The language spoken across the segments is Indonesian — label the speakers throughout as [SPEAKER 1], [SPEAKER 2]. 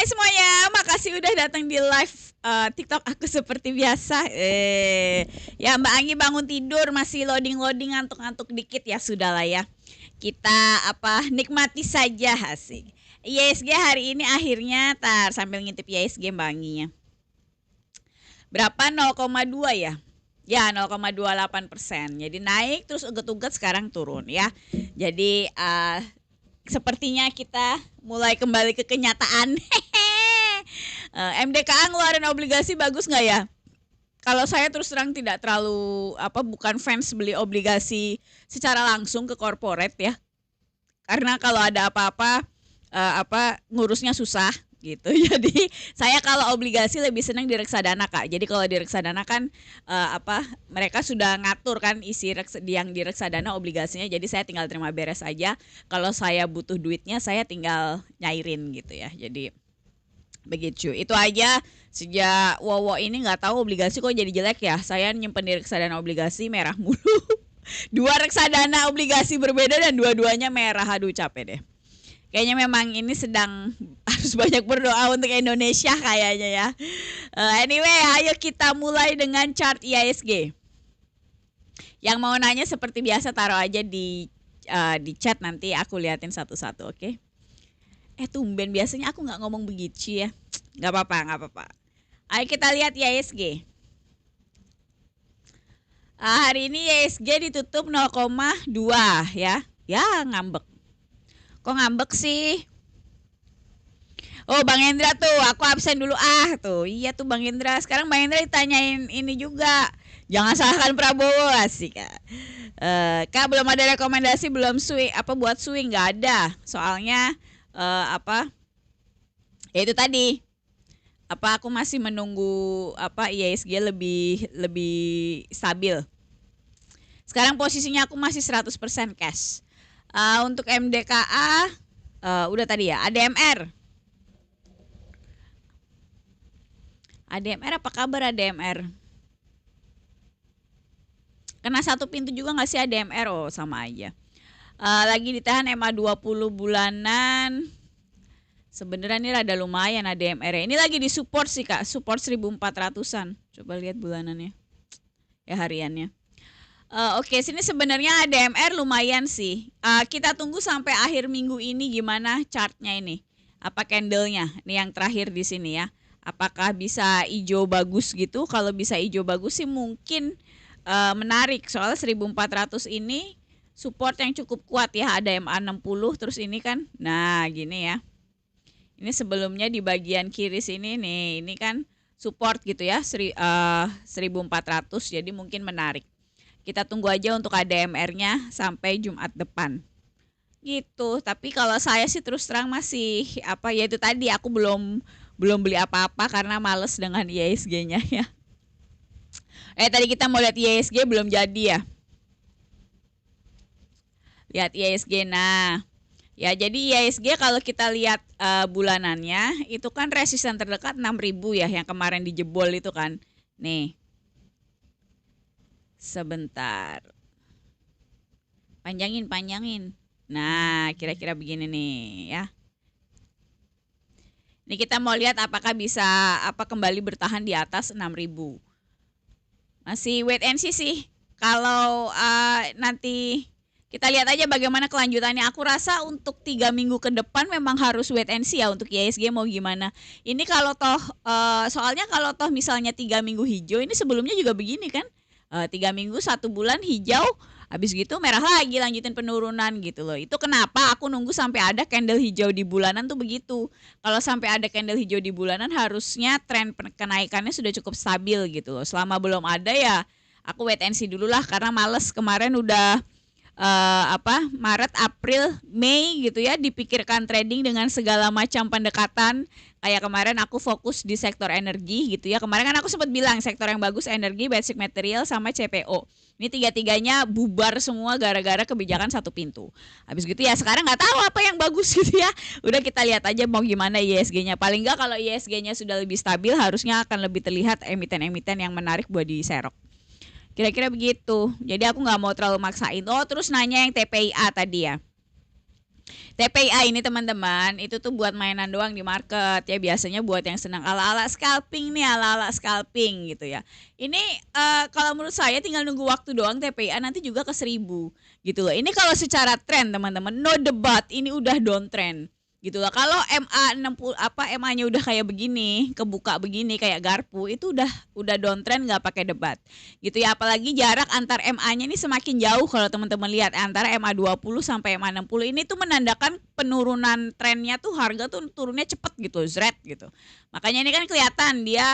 [SPEAKER 1] Hai semuanya, makasih udah datang di live TikTok aku seperti biasa. Ya Mbak Anggi bangun tidur masih loading ngantuk-ngantuk dikit ya sudah lah ya. Kita nikmati saja asik. ISG hari ini akhirnya sambil ngintip ISG Mbak Angginya. Berapa 0,2 ya? Ya 0,28%. Jadi naik terus uget-uget sekarang turun ya. Jadi sepertinya kita mulai kembali ke kenyataan. MDKA ngeluarin obligasi bagus nggak ya? Kalau saya terus terang tidak terlalu bukan fans beli obligasi secara langsung ke corporate ya. Karena kalau ada apa-apa ngurusnya susah gitu. Jadi saya kalau obligasi lebih senang di reksadana Kak. Jadi kalau di reksadana kan mereka sudah ngatur kan isi yang di reksadana obligasinya. Jadi saya tinggal terima beres aja. Kalau saya butuh duitnya saya tinggal nyairin gitu ya. Jadi begitu. Itu aja. Sejak Wowo ini nggak tahu obligasi kok jadi jelek ya. Saya nyimpen di reksadana obligasi merah mulu. Dua reksadana obligasi berbeda dan dua-duanya merah. Aduh capek deh. Kayaknya memang ini sedang harus banyak berdoa untuk Indonesia kayaknya ya. Anyway, ayo kita mulai dengan chart IISG. Yang mau nanya seperti biasa taruh aja di chat, nanti aku liatin satu-satu, oke? Tumben biasanya aku nggak ngomong begitu ya. Nggak apa-apa. Ayo kita lihat IISG. Hari ini IISG ditutup 0,2 ya. Ya ngambek. Kok ngambek sih? Oh Bang Hendra tuh, aku absen dulu tuh. Iya tuh Bang Hendra. Sekarang Bang Hendra ditanyain ini juga. Jangan salahkan Prabowo asik Kak. Kak belum ada rekomendasi belum buat swing nggak ada. Soalnya ya itu tadi. Aku masih menunggu IISG lebih stabil. Sekarang posisinya aku masih 100% cash. Untuk MDKA udah tadi ya. ADMR apa kabar ADMR? Kena satu pintu juga nggak sih ADMR? Oh sama aja. Lagi ditahan MA20 bulanan. Sebenarnya ini rada lumayan ADMR. Ini lagi di support sih Kak, support 1400-an. Coba lihat bulanannya. Ya hariannya. Oke, sini sebenarnya ADMR lumayan sih. Kita tunggu sampai akhir minggu ini gimana chartnya ini. Apa candlenya? Ini yang terakhir di sini ya. Apakah bisa hijau bagus gitu? Kalau bisa hijau bagus sih mungkin menarik. Soalnya 1400 ini support yang cukup kuat ya. Ada MA60 terus ini kan. Nah gini ya. Ini sebelumnya di bagian kiri sini nih. Ini kan support gitu ya. 1400 jadi mungkin menarik. Kita tunggu aja untuk ADMR-nya sampai Jumat depan. Gitu. Tapi kalau saya sih terus terang masih ya itu tadi aku belum beli apa-apa karena males dengan IISG-nya ya. Tadi kita mau lihat IISG belum jadi ya. Lihat IISG nah. Ya, jadi IISG kalau kita lihat bulanannya itu kan resisten terdekat 6.000 ya yang kemarin dijebol itu kan. Nih. Sebentar. Panjangin. Nah, kira-kira begini nih ya. Ini kita mau lihat apakah bisa kembali bertahan di atas 6.000. Masih wait and see sih. Kalau nanti kita lihat aja bagaimana kelanjutannya. Aku rasa untuk 3 minggu ke depan memang harus wait and see ya untuk IISG mau gimana. Ini kalau toh soalnya kalau toh misalnya 3 minggu hijau, ini sebelumnya juga begini kan. 3 minggu 1 bulan hijau, habis gitu merah lagi lanjutin penurunan gitu loh. Itu kenapa aku nunggu sampai ada candle hijau di bulanan tuh begitu. Kalau sampai ada candle hijau di bulanan harusnya tren kenaikannya sudah cukup stabil gitu loh. Selama belum ada ya aku wait and see dulu lah karena males kemarin udah Maret, April, Mei gitu ya dipikirkan trading dengan segala macam pendekatan. Kayak kemarin aku fokus di sektor energi gitu ya. Kemarin kan aku sempat bilang sektor yang bagus energi, basic material sama CPO. Ini tiga-tiganya bubar semua gara-gara kebijakan satu pintu. Habis gitu ya sekarang nggak tahu apa yang bagus gitu ya. Udah kita lihat aja mau gimana IISG-nya. Paling nggak kalau IISG-nya sudah lebih stabil harusnya akan lebih terlihat emiten-emiten yang menarik buat diserok. Kira-kira begitu. Jadi aku nggak mau terlalu maksain. Oh terus nanya yang TPIA tadi ya. TPA ini teman-teman itu tuh buat mainan doang di market ya, biasanya buat yang senang ala-ala scalping nih, ala-ala scalping gitu ya. Ini kalau menurut saya tinggal nunggu waktu doang, TPA nanti juga ke 1.000 gitu loh. Ini kalau secara tren teman-teman, no debat, ini udah downtrend gitu loh. Kalau MA 60 apa MA-nya udah kayak begini, kebuka begini kayak garpu, itu udah downtrend, nggak pakai debat. Gitu ya, apalagi jarak antar MA-nya ini semakin jauh kalau teman-teman lihat antara MA 20 sampai MA 60 ini tuh menandakan penurunan trennya tuh, harga tuh turunnya cepet gitu, zret gitu. Makanya ini kan kelihatan dia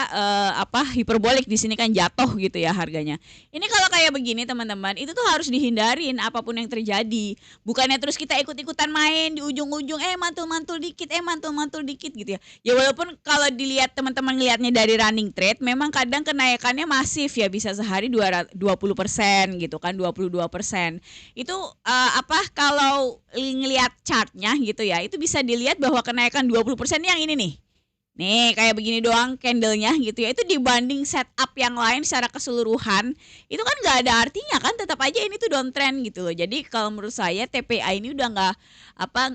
[SPEAKER 1] hiperbolik, di sini kan jatuh gitu ya harganya. Ini kalau kayak begini teman-teman, itu tuh harus dihindarin apapun yang terjadi. Bukannya terus kita ikut-ikutan main di ujung-ujung mantul-mantul dikit gitu ya. Ya walaupun kalau dilihat teman-teman ngelihatnya dari running trade memang kadang kenaikannya masif ya, bisa sehari 20% gitu kan, 22%. Itu kalau ngelihat chartnya gitu ya, itu bisa dilihat bahwa kenaikan 20% yang ini nih. Nih kayak begini doang candlenya gitu ya, itu dibanding setup yang lain secara keseluruhan itu kan nggak ada artinya kan, tetap aja ini tuh downtrend gitu loh. Jadi kalau menurut saya TPA ini udah nggak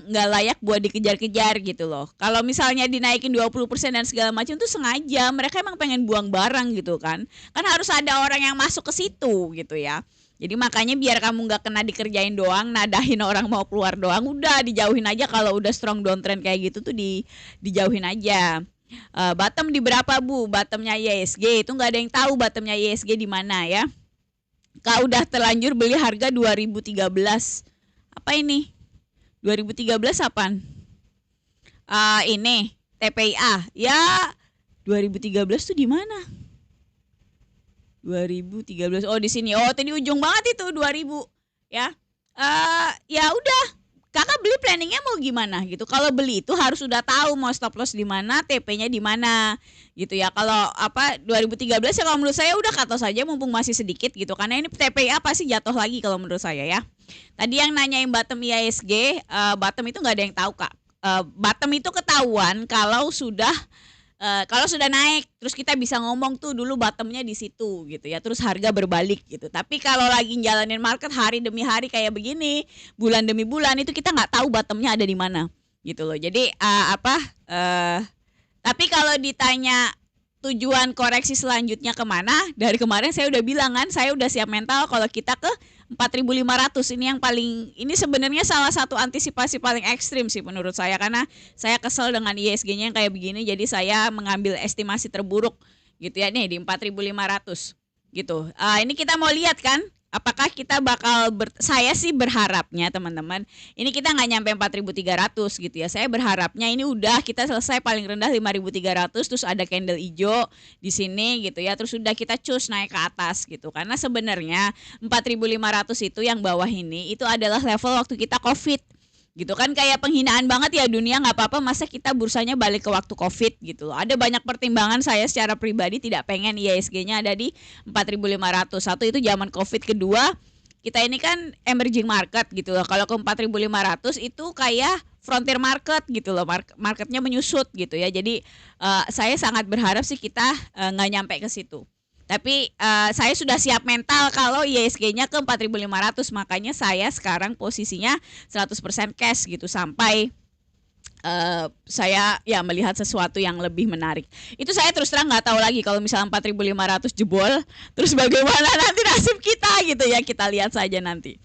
[SPEAKER 1] layak buat dikejar-kejar gitu loh. Kalau misalnya dinaikin 20% dan segala macam tuh sengaja, mereka emang pengen buang barang gitu kan harus ada orang yang masuk ke situ gitu ya. Jadi makanya biar kamu nggak kena dikerjain doang, nadahin orang mau keluar doang, udah dijauhin aja. Kalau udah strong downtrend kayak gitu tuh dijauhin aja. Bottom di berapa Bu? Bottomnya ISG itu nggak ada yang tahu bottomnya ISG di mana ya. Kak udah terlanjur beli harga 2013. Apa ini? 2013 apaan? Ini TPA. Ya 2013 tuh di mana? 2013. Oh di sini. Oh tadi ujung banget itu 2000 ya. Ya udah. Kakak beli planningnya mau gimana gitu. Kalau beli itu harus udah tahu mau stop loss di mana, TP-nya di mana gitu ya. Kalau 2013 ya kalau menurut saya udah cut loss saja mumpung masih sedikit gitu. Karena ini TPA pasti jatuh lagi kalau menurut saya ya. Tadi yang nanyain bottom IISG, bottom itu nggak ada yang tahu Kak. Bottom itu ketahuan kalau sudah naik, terus kita bisa ngomong tuh dulu bottomnya di situ gitu ya, terus harga berbalik gitu. Tapi kalau lagi jalanin market hari demi hari kayak begini, bulan demi bulan, itu kita nggak tahu bottomnya ada di mana gitu loh. Jadi tapi kalau ditanya tujuan koreksi selanjutnya kemana, dari kemarin saya udah bilang kan, saya udah siap mental kalau kita ke 4.500 ini yang paling, ini sebenarnya salah satu antisipasi paling ekstrim sih menurut saya, karena saya kesel dengan ISG-nya yang kayak begini, jadi saya mengambil estimasi terburuk gitu ya nih di 4.500 gitu. Ini kita mau lihat kan apakah kita bakal saya sih berharapnya teman-teman ini kita nggak nyampe 4.300 gitu ya. Saya berharapnya ini udah kita selesai paling rendah 5.300, terus ada candle hijau di sini gitu ya, terus udah kita cus naik ke atas gitu. Karena sebenarnya 4.500 itu yang bawah ini itu adalah level waktu kita COVID gitu kan, kayak penghinaan banget ya dunia. Nggak apa-apa masa kita bursanya balik ke waktu COVID gitu. Ada banyak pertimbangan, saya secara pribadi tidak pengen IISG-nya ada di 4.500. Satu itu zaman COVID, kedua kita ini kan emerging market gitu loh. Kalau ke 4.500 itu kayak frontier market gitu loh, marketnya menyusut gitu ya. Jadi saya sangat berharap sih kita nggak nyampe ke situ. Tapi saya sudah siap mental kalau IISG-nya ke 4.500, makanya saya sekarang posisinya 100% cash gitu sampai saya ya melihat sesuatu yang lebih menarik. Itu saya terus terang nggak tahu lagi kalau misalnya 4.500 jebol, terus bagaimana nanti nasib kita gitu ya, kita lihat saja nanti.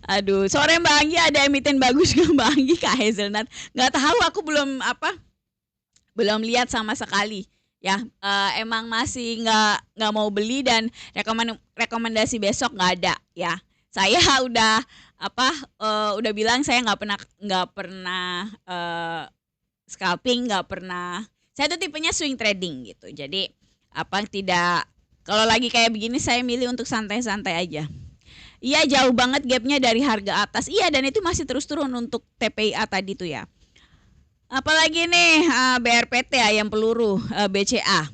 [SPEAKER 1] Aduh, sore Mbak Anggi ada emiten bagus ke Mbak Anggi, Kak Hazelnut? Nggak tahu, aku belum lihat sama sekali. Ya emang masih nggak mau beli, dan rekomendasi besok nggak ada ya. Saya udah bilang saya nggak pernah scalping, nggak pernah. Saya tuh tipenya swing trading gitu. Jadi tidak, kalau lagi kayak begini saya milih untuk santai-santai aja. Iya jauh banget gapnya dari harga atas. Iya, dan itu masih terus turun untuk TPIA tadi tuh ya. Apalagi nih BRPT ayam peluru, BCA.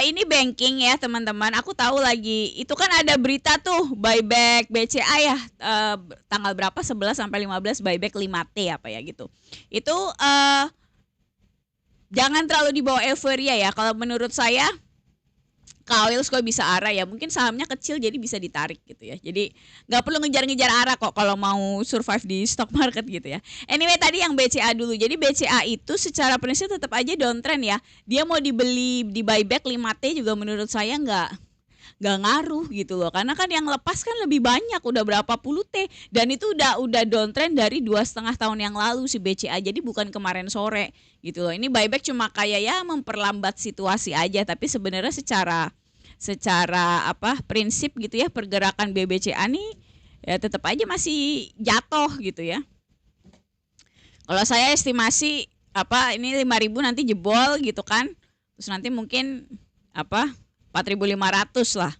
[SPEAKER 1] Ini banking ya teman-teman. Aku tahu lagi itu kan ada berita tuh buyback BCA ya, tanggal berapa, 11 sampai 15 buyback 5T apa ya gitu. Itu jangan terlalu dibawa euforia ya. Kalau menurut saya Kawil kok bisa arah ya, mungkin sahamnya kecil jadi bisa ditarik gitu ya. Jadi nggak perlu ngejar-ngejar arah kok kalau mau survive di stock market gitu ya. Anyway tadi yang BCA dulu. Jadi BCA itu secara prinsip tetap aja downtrend ya. Dia mau dibeli di buyback 5T juga menurut saya nggak ngaruh gitu loh, karena kan yang lepas kan lebih banyak, udah berapa puluh T, dan itu udah downtrend dari 2,5 tahun yang lalu si BCA, jadi bukan kemarin sore gitu loh. Ini buyback cuma kayak ya memperlambat situasi aja, tapi sebenarnya secara apa prinsip gitu ya, pergerakan BBCA nih ya tetap aja masih jatuh gitu ya. Kalau saya estimasi apa ini 5.000 nanti jebol gitu kan, terus nanti mungkin apa 4.500 lah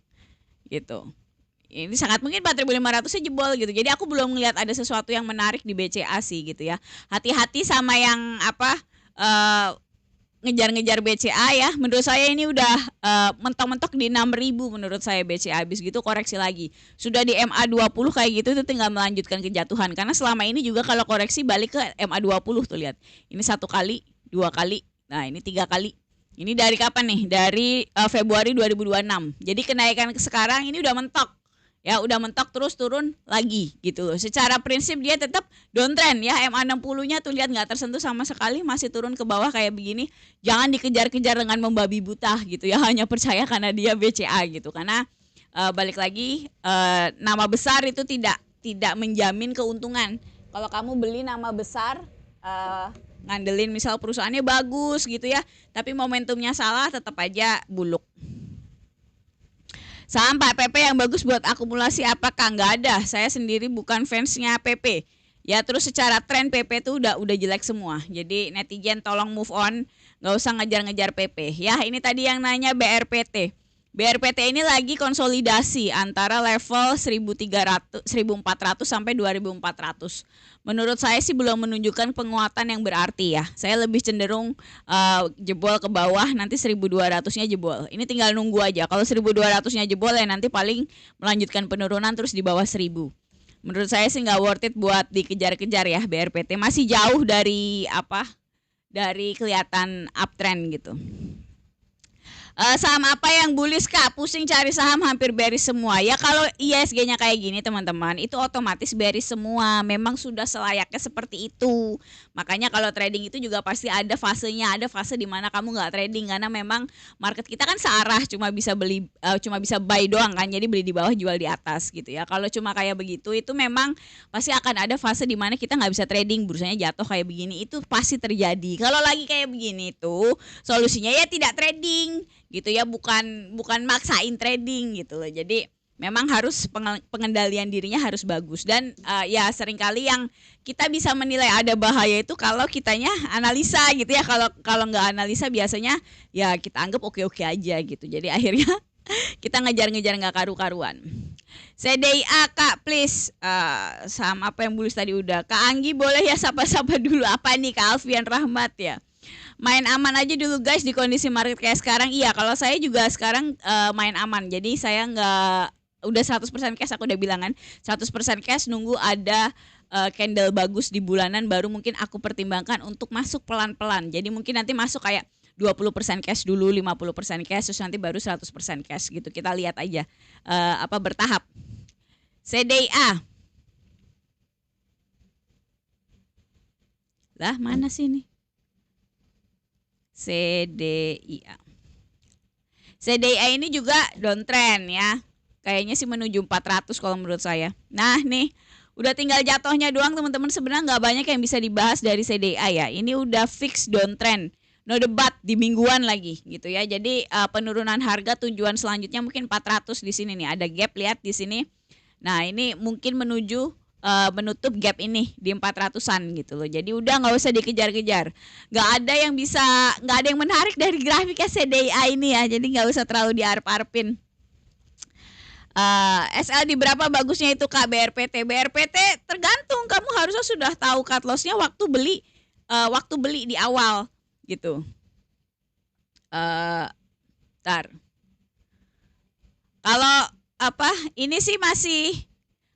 [SPEAKER 1] gitu. Ini sangat mungkin 4.500 jebol gitu. Jadi aku belum melihat ada sesuatu yang menarik di BCA sih gitu ya. Hati-hati sama yang apa ngejar-ngejar BCA ya. Menurut saya ini udah mentok-mentok di 6.000 menurut saya BCA, habis gitu koreksi lagi. Sudah di MA20 kayak gitu itu tinggal melanjutkan kejatuhan, karena selama ini juga kalau koreksi balik ke MA20 tuh lihat. Ini 1 kali, 2 kali. Nah, ini 3 kali. Ini dari kapan nih? Dari Februari 2026. Jadi kenaikan sekarang ini udah mentok. Ya, udah mentok terus turun lagi gitu loh. Secara prinsip dia tetap downtrend ya. MA60-nya tuh lihat nggak tersentuh sama sekali, masih turun ke bawah kayak begini. Jangan dikejar-kejar dengan membabi buta gitu ya. Hanya percaya karena dia BCA gitu. Karena balik lagi nama besar itu tidak menjamin keuntungan. Kalau kamu beli nama besar ngandelin misal perusahaannya bagus gitu ya, tapi momentumnya salah, tetap aja buluk. Saham Pak PP yang bagus buat akumulasi apakah? Nggak ada, saya sendiri bukan fansnya PP ya. Terus secara tren PP tuh udah jelek semua, jadi netizen tolong move on, nggak usah ngejar-ngejar PP ya. Ini tadi yang nanya BRPT. BRPT ini lagi konsolidasi antara level 1.400 sampai 2.400. Menurut saya sih belum menunjukkan penguatan yang berarti ya. Saya lebih cenderung jebol ke bawah, nanti 1.200-nya jebol. Ini tinggal nunggu aja. Kalau 1.200-nya jebol ya nanti paling melanjutkan penurunan terus di bawah 1.000. Menurut saya sih nggak worth it buat dikejar-kejar ya BRPT. Masih jauh dari dari kelihatan uptrend gitu. Saham apa yang bullish Kak? Pusing cari saham hampir bearish semua. Ya kalau ISG-nya kayak gini teman-teman, itu otomatis bearish semua. Memang sudah selayaknya seperti itu. Makanya kalau trading itu juga pasti ada fasenya, ada fase di mana kamu nggak trading karena memang market kita kan searah, cuma bisa buy doang kan. Jadi beli di bawah, jual di atas gitu ya. Kalau cuma kayak begitu itu memang pasti akan ada fase di mana kita nggak bisa trading, bursanya jatuh kayak begini, itu pasti terjadi. Kalau lagi kayak begini tuh solusinya ya tidak trading gitu ya, bukan maksain trading gitu loh. Jadi memang harus pengendalian dirinya harus bagus, dan ya seringkali yang kita bisa menilai ada bahaya itu kalau kitanya analisa gitu ya. Kalau nggak analisa biasanya ya kita anggap oke-oke aja gitu. Jadi akhirnya kita ngejar-ngejar nggak karu-karuan. CDIA Kak please, saham apa yang bullish tadi udah. Kak Anggi boleh ya sapa-sapa dulu. Apa nih Kak Alfian Rahmat ya? Main aman aja dulu guys di kondisi market kayak sekarang. Iya, kalau saya juga sekarang main aman. Jadi saya nggak, udah 100% cash, aku udah bilang kan 100% cash, nunggu ada candle bagus di bulanan baru mungkin aku pertimbangkan untuk masuk pelan-pelan. Jadi mungkin nanti masuk kayak 20% cash dulu, 50% cash, terus nanti baru 100% cash gitu. Kita lihat aja bertahap. CDA. Lah, mana sih ini? CDIA. CDIA ini juga downtrend ya. Kayaknya sih menuju 400 kalau menurut saya. Nah, nih udah tinggal jatuhnya doang teman-teman. Sebenarnya nggak banyak yang bisa dibahas dari CDIA ya. Ini udah fix downtrend. No debat di mingguan lagi gitu ya. Jadi penurunan harga tujuan selanjutnya mungkin 400 di sini nih. Ada gap, lihat di sini. Nah, ini mungkin menuju menutup gap ini di 400-an gitu loh. Jadi udah nggak usah dikejar-kejar. Nggak ada yang menarik dari grafiknya CDIA ini ya. Jadi nggak usah terlalu diarep-arepin. SL di berapa bagusnya itu Kak? BRPT tergantung, kamu harusnya sudah tahu cut loss-nya waktu beli di awal gitu. Kalau ini sih masih,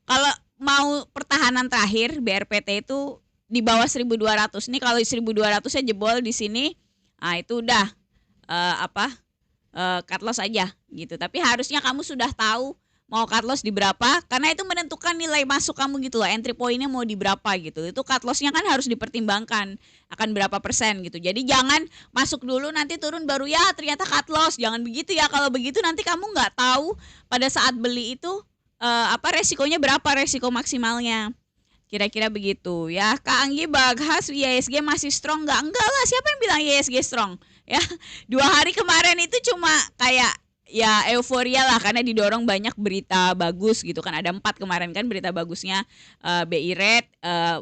[SPEAKER 1] kalau mau pertahanan terakhir BRPT itu di bawah 1.200 nih. Kalau 1.200-nya jebol di sini, nah itu udah cut loss aja gitu. Tapi harusnya kamu sudah tahu mau cut loss di berapa, karena itu menentukan nilai masuk kamu gitu loh, entry pointnya mau di berapa gitu. Itu cut lossnya kan harus dipertimbangkan akan berapa persen gitu. Jadi jangan masuk dulu nanti turun baru ya ternyata cut loss, jangan begitu ya. Kalau begitu nanti kamu nggak tahu pada saat beli itu resikonya berapa, resiko maksimalnya. Kira-kira begitu ya. Kak Anggi bahas IHSG masih strong nggak? Enggak lah, siapa yang bilang IHSG strong ya. 2 hari kemarin itu cuma kayak ya euforia lah karena didorong banyak berita bagus gitu kan. Ada 4 kemarin kan berita bagusnya, BI Rate,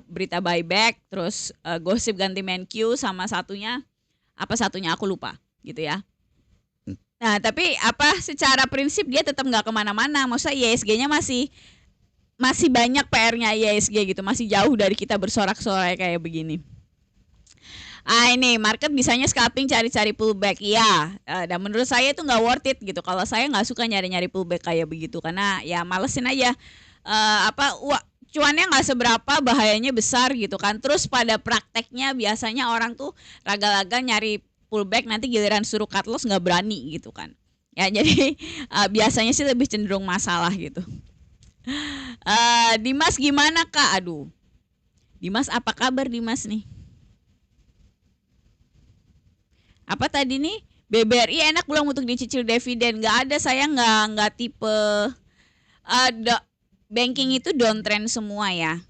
[SPEAKER 1] berita buyback, terus gosip ganti Menkyu, sama satunya aku lupa gitu ya. Nah tapi secara prinsip dia tetap nggak kemana-mana. Maksudnya IHSG-nya masih banyak PR-nya IHSG gitu, masih jauh dari kita bersorak-sorai kayak begini. Ini market bisanya scalping, cari-cari pullback, iya. Dan menurut saya itu nggak worth it gitu. Kalau saya nggak suka nyari-nyari pullback kayak begitu, karena ya malesin aja. Cuannya nggak seberapa, bahayanya besar gitu kan. Terus pada prakteknya biasanya orang tuh raga-raga nyari pullback, nanti giliran suruh cut loss nggak berani gitu kan. Ya jadi biasanya sih lebih cenderung masalah gitu. Dimas gimana Kak? Aduh, Dimas apa kabar Dimas nih? Apa tadi nih? BBRI enak belum untuk dicicil dividen? Nggak ada, saya nggak tipe banking itu downtrend semua ya.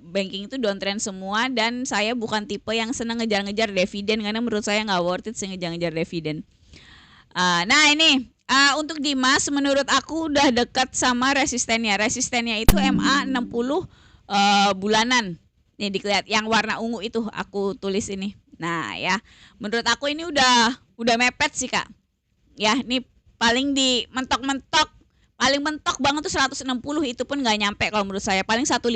[SPEAKER 1] Banking itu downtrend semua, dan saya bukan tipe yang senang ngejar-ngejar dividen karena menurut saya nggak worth it sih ngejar-ngejar dividen. Nah ini untuk Dimas, menurut aku udah dekat sama resistennya. Resistennya itu MA 60 bulanan. Nih dilihat yang warna ungu itu aku tulis ini. Nah ya, menurut aku ini udah mepet sih Kak. Ya, ini paling di mentok-mentok, paling mentok banget tuh 160, itu pun nggak nyampe kalau menurut saya, paling 155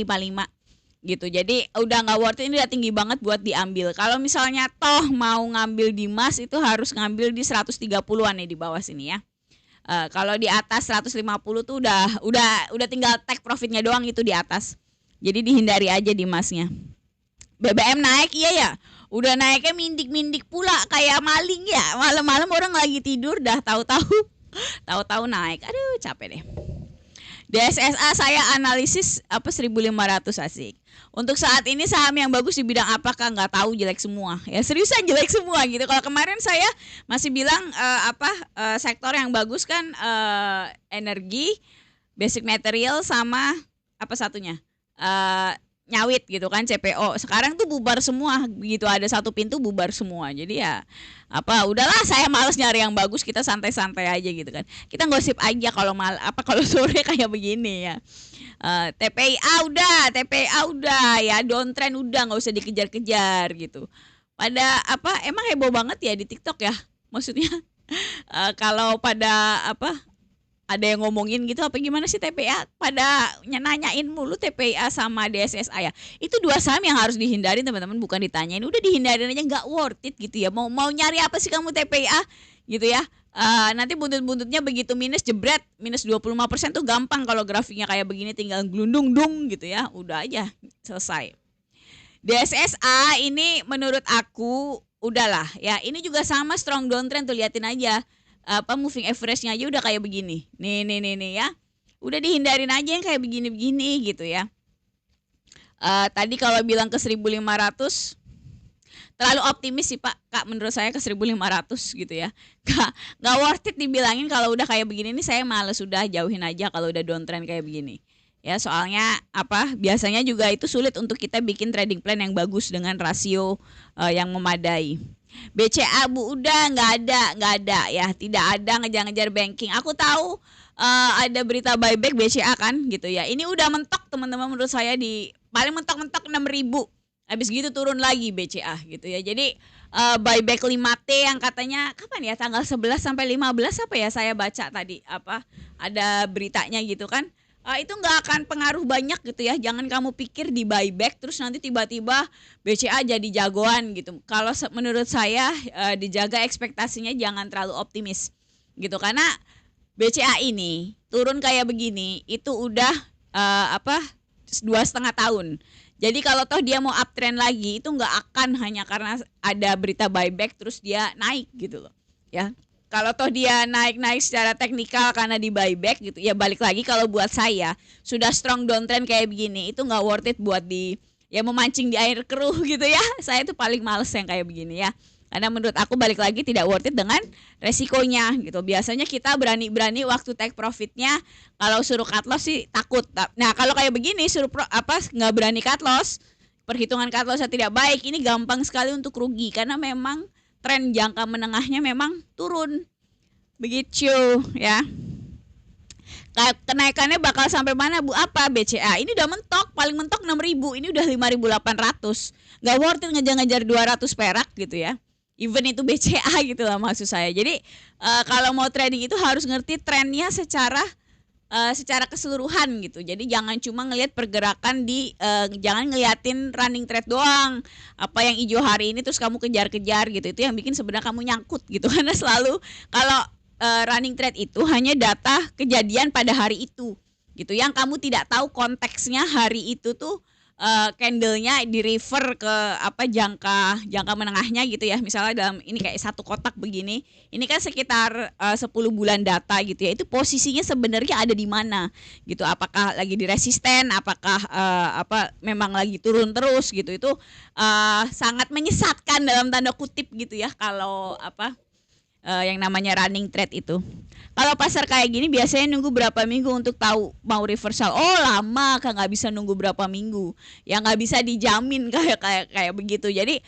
[SPEAKER 1] gitu. Jadi udah nggak worth it, ini udah tinggi banget buat diambil. Kalau misalnya toh mau ngambil Dimas itu harus ngambil di 130-an nih di bawah sini ya. Kalau di atas 150 tuh udah tinggal take profitnya doang itu di atas. Jadi dihindari aja Dimasnya. BBM naik iya ya. Udah naiknya mindik-mindik pula kayak maling ya. Malam-malam orang lagi tidur dah tahu-tahu naik. Aduh, capek deh. DSSA saya analisis 1.500 asik. Untuk saat ini saham yang bagus di bidang apakah nggak tahu, jelek semua. Ya seriusan jelek semua gitu. Kalau kemarin saya masih bilang sektor yang bagus kan energi, basic material, sama apa satunya? Nyawit gitu kan, CPO. Sekarang tuh bubar semua, begitu ada satu pintu bubar semua. Jadi ya udahlah, saya males nyari yang bagus, kita santai-santai aja gitu kan. Kita gosip aja kalau kalau sore kayak begini ya. TPIA udah ya, downtrend udah, nggak usah dikejar-kejar gitu. Pada emang heboh banget ya di TikTok ya, maksudnya kalau pada ada yang ngomongin gitu apa gimana sih TPA, pada nanyain mulu TPA sama DSSA ya. Itu 2 saham yang harus dihindarin teman-teman, bukan ditanyain. Udah dihindarin aja, nggak worth it gitu ya. Mau nyari apa sih kamu TPA gitu ya. Nanti buntut-buntutnya begitu minus jebret, minus 25% tuh gampang. Kalau grafiknya kayak begini tinggal gelundung dung gitu ya, udah aja selesai. DSSA ini menurut aku udahlah ya, ini juga sama strong downtrend tuh, liatin aja. Moving average-nya aja udah kayak begini. Nih ya. Udah dihindarin aja yang kayak begini-begini gitu ya. Tadi kalau bilang ke 1.500 terlalu optimis sih Pak, Kak, menurut saya ke 1.500 gitu ya. Nggak worth it dibilangin kalau udah kayak begini nih, saya males, udah jauhin aja kalau udah downtrend kayak begini. Ya soalnya biasanya juga itu sulit untuk kita bikin trading plan yang bagus dengan rasio yang memadai. BCA Bu udah nggak ada ya, tidak ada ngejar-ngejar banking. Aku tahu ada berita buyback BCA kan gitu ya. Ini udah mentok teman-teman, menurut saya di paling mentok-mentok 6.000. Habis gitu turun lagi BCA gitu ya. Jadi buyback 5T yang katanya kapan ya, tanggal 11 sampai 15 apa ya, saya baca tadi ada beritanya gitu kan. Itu nggak akan pengaruh banyak gitu ya. Jangan kamu pikir di buyback terus nanti tiba-tiba BCA jadi jagoan gitu. Kalau menurut saya dijaga ekspektasinya, jangan terlalu optimis gitu. Karena BCA ini turun kayak begini itu udah 2,5 tahun. Jadi kalau toh dia mau uptrend lagi itu nggak akan hanya karena ada berita buyback terus dia naik gitu loh ya. kalau toh dia naik-naik secara teknikal karena di buyback gitu ya, balik lagi kalau buat saya sudah strong downtrend kayak begini itu nggak worth it buat di ya memancing di air keruh gitu ya. Saya tuh paling males yang kayak begini ya, karena menurut aku balik lagi tidak worth it dengan resikonya gitu. Biasanya kita berani-berani waktu take profitnya, kalau suruh cut loss sih takut. Nah kalau kayak begini suruh nggak berani cut loss, perhitungan cut lossnya tidak baik, ini gampang sekali untuk rugi karena memang tren jangka menengahnya memang turun. Begitu ya. Kenaikannya bakal sampai mana Bu? Apa BCA? Ini udah mentok, paling mentok 6.000, ini udah 5.800. Gak worth it ngejar-ngejar 200 perak gitu ya. Even itu BCA gitu lah maksud saya. Jadi kalau mau trading itu harus ngerti trennya secara keseluruhan gitu. Jadi jangan cuma ngelihat pergerakan jangan ngeliatin running trade doang. Apa yang hijau hari ini terus kamu kejar-kejar gitu. Itu yang bikin sebenarnya kamu nyangkut gitu. Karena selalu kalau running trade itu hanya data kejadian pada hari itu gitu. Yang kamu tidak tahu konteksnya hari itu tuh candlenya di refer ke jangka menengahnya gitu ya. Misalnya dalam ini kayak satu kotak begini, ini kan sekitar 10 bulan data gitu ya. Itu posisinya sebenarnya ada di mana gitu. Apakah lagi di resisten, apakah memang lagi turun terus gitu. Itu sangat menyesatkan dalam tanda kutip gitu ya kalau yang namanya running trade itu. Kalau pasar kayak gini biasanya nunggu berapa minggu untuk tahu mau reversal? Oh lama, kan nggak bisa nunggu berapa minggu. Ya nggak bisa dijamin kayak begitu. Jadi